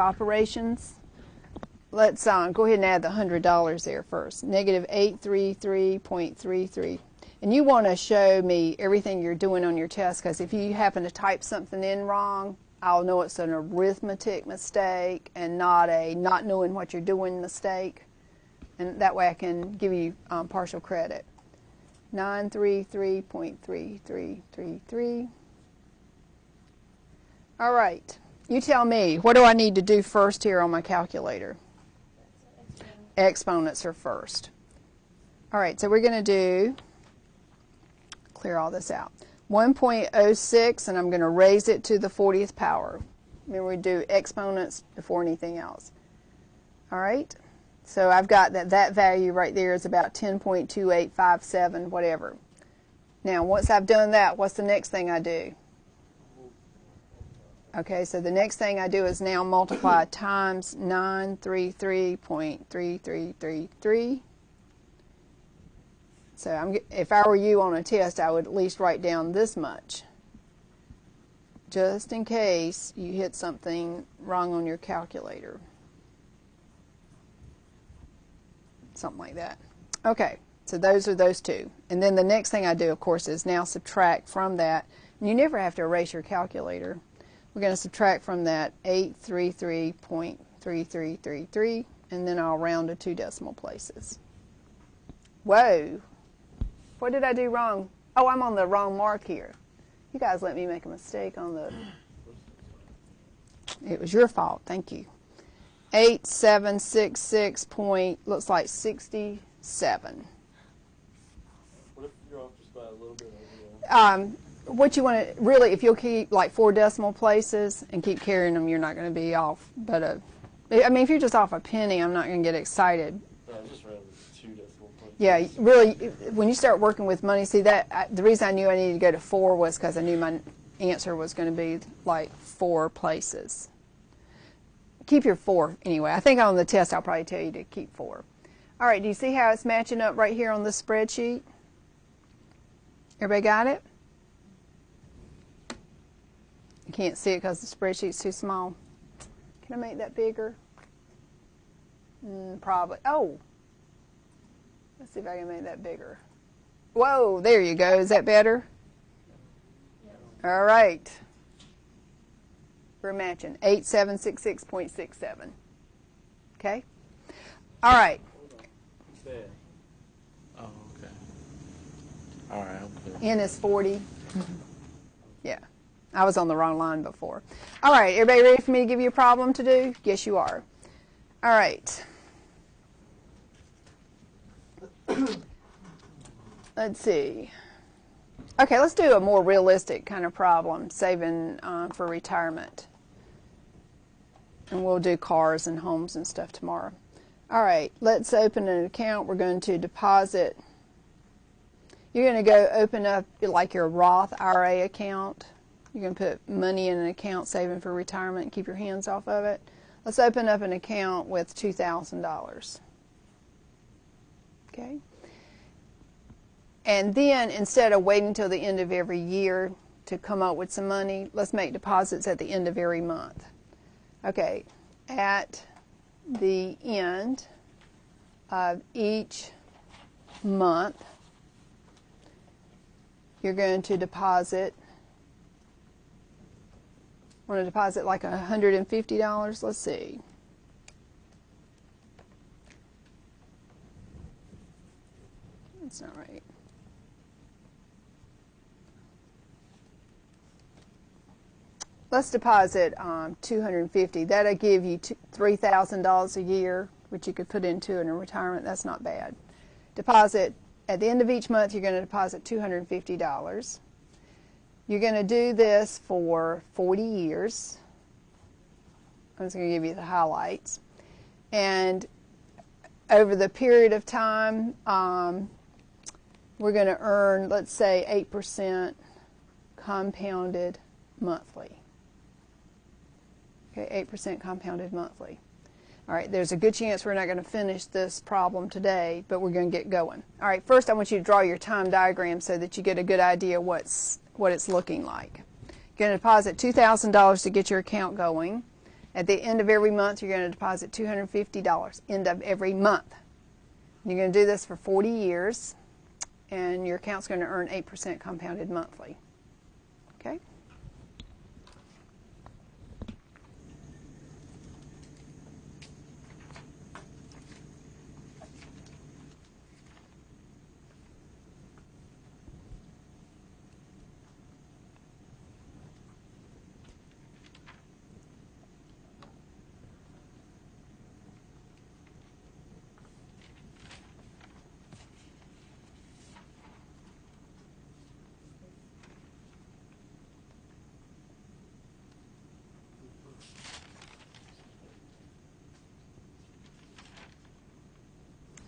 go ahead and add the $100 there first. Negative 833.33. And you want to show me everything you're doing on your test, because if you happen to type something in wrong, I'll know it's an arithmetic mistake and not a not knowing what you're doing mistake. And that way I can give you partial credit. 933.3333. All right. You tell me, what do I need to do first here on my calculator? Exponents are first. All right, so we're going to do, clear all this out, 1.06, and I'm going to raise it to the 40th power. Remember, we do exponents before anything else. All right, so I've got that value right there is about 10.2857, whatever. Now, once I've done that, what's the next thing I do? Okay, so the next thing I do is now multiply times 933.3333. So if I were you on a test, I would at least write down this much, just in case you hit something wrong on your calculator. Something like that. Okay, so those are those two. And then the next thing I do, of course, is now subtract from that. And you never have to erase your calculator. We're going to subtract from that 833.3333, and then I'll round to 2 decimal places. Whoa. What did I do wrong? Oh, I'm on the wrong mark here. You guys let me make a mistake on the... It was your fault. Thank you. 8766 point, looks like 67. What if you're off just by a little bit over What you want to, really, if you'll keep like 4 decimal places and keep carrying them, you're not going to be off. But, I mean, if you're just off a penny, I'm not going to get excited. I just ran 2 decimal points. Yeah, really, when you start working with money, see that, the reason I knew I needed to go to 4 was because I knew my answer was going to be like 4 places. Keep your 4 anyway. I think on the test I'll probably tell you to keep 4. All right, do you see how it's matching up right here on the spreadsheet? Everybody got it? You can't see it because the spreadsheet's too small. Can I make that bigger? Probably. Oh, let's see if I can make that bigger. Whoa, there you go. Is that better? All right. We're matching 8766.67. Okay? All right. Bad. Oh, okay. All right, I'm clear. N is 40. Yeah. I was on the wrong line before. All right. Everybody ready for me to give you a problem to do? Yes, you are. All right. Let's see. Okay, let's do a more realistic kind of problem, saving for retirement. And we'll do cars and homes and stuff tomorrow. All right, let's open an account. We're going to deposit. You're going to go open up like your Roth IRA account. You're going to put money in an account saving for retirement and keep your hands off of it. Let's open up an account with $2,000. Okay? And then instead of waiting until the end of every year to come up with some money, let's make deposits at the end of every month. Okay, at the end of each month, you're going to deposit, want to deposit like $150? Let's see. That's not right. Let's deposit $250. That'll give you $3,000 a year, which you could put into in a retirement. That's not bad. Deposit at the end of each month. You're going to deposit $250. You're going to do this for 40 years. I'm just going to give you the highlights. And over the period of time, we're going to earn, let's say, 8% compounded monthly. Okay, 8% compounded monthly. All right, there's a good chance we're not going to finish this problem today, but we're going to get going. All right, first I want you to draw your time diagram so that you get a good idea what it's looking like. You're going to deposit $2,000 to get your account going. At the end of every month, you're going to deposit $250, end of every month. You're going to do this for 40 years, and your account's going to earn 8% compounded monthly. Okay?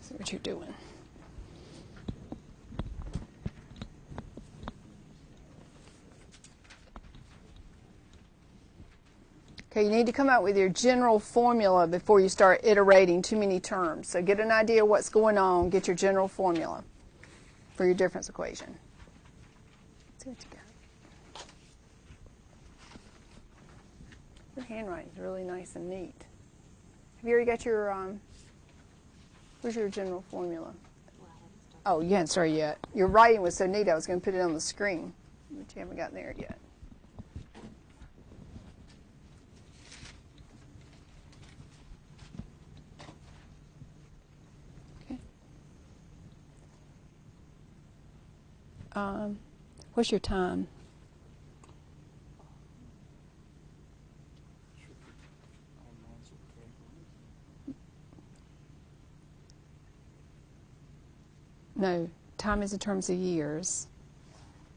See what you're doing. Okay, you need to come up with your general formula before you start iterating too many terms. So get an idea of what's going on, get your general formula for your difference equation. Let's see what you got. Your handwriting is really nice and neat. Have you already got your, where's your general formula? Oh, you hadn't started yet. Your writing was so neat I was going to put it on the screen, but you haven't gotten there yet. Okay. What's your time? No, time is in terms of years.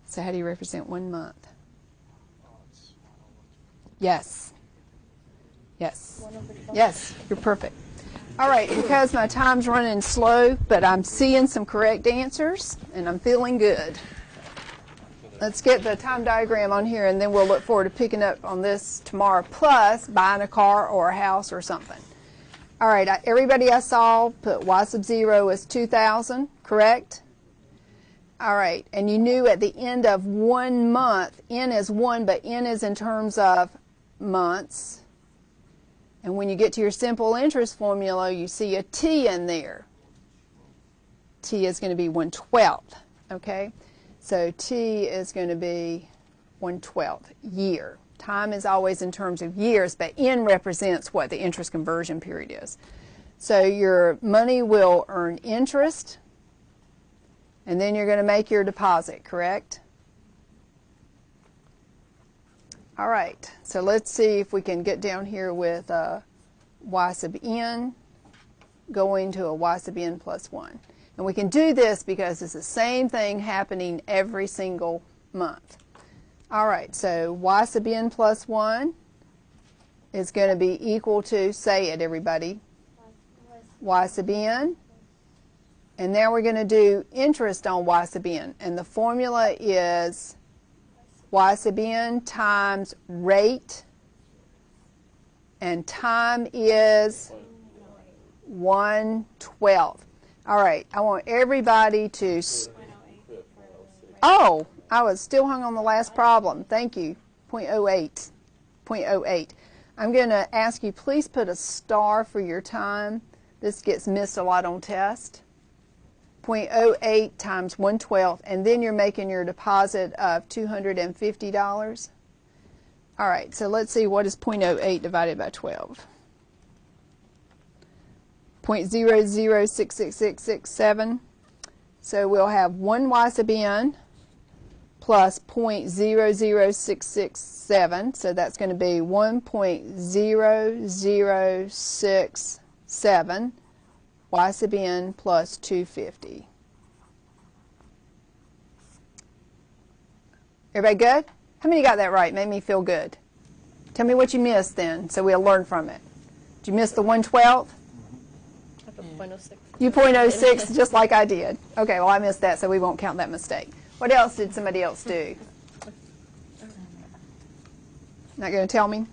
So how do you represent 1 month? Yes. Yes. Yes, you're perfect. All right, because my time's running slow, but I'm seeing some correct answers, and I'm feeling good. Let's get the time diagram on here, and then we'll look forward to picking up on this tomorrow, plus buying a car or a house or something. All right, everybody I saw put y sub 0 as 2,000, correct? All right, and you knew at the end of 1 month, n is 1, but n is in terms of months. And when you get to your simple interest formula, you see a t in there. T is going to be 1/12, okay? So t is going to be 1/12 year. Time is always in terms of years, but n represents what the interest conversion period is. So your money will earn interest, and then you're going to make your deposit, correct? All right, so let's see if we can get down here with y sub n going to a y sub n plus 1. And we can do this because it's the same thing happening every single month. All right, so y sub n plus 1 is going to be equal to, say it everybody, y sub n. And now we're going to do interest on y sub n. And the formula is y sub n times rate, and time is 1/12. All right, I want everybody to... Oh, I was still hung on the last problem. Thank you. 0.08. 0.08. I'm going to ask you, please put a star for your time. This gets missed a lot on test. 0.08 times 1/12, and then you're making your deposit of $250. All right, so let's see, what is 0.08 divided by 12? 0.006667. So we'll have 1 y sub n plus 0.00667. So that's going to be 1.0067 y sub n plus 250. Everybody good? How many got that right? Made me feel good. Tell me what you missed then, so we'll learn from it. Did you miss the 1/12? You 0.06, just like I did. Okay, well I missed that, so we won't count that mistake. What else did somebody else do? Not going to tell me?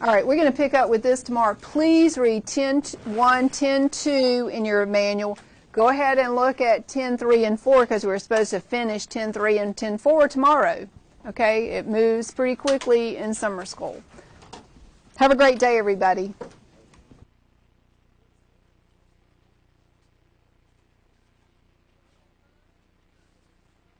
All right, we're going to pick up with this tomorrow. Please read 10.1, 10.2 in your manual. Go ahead and look at 10.3 and 4 because we're supposed to finish 10.3 and 10.4 tomorrow. Okay, it moves pretty quickly in summer school. Have a great day, everybody.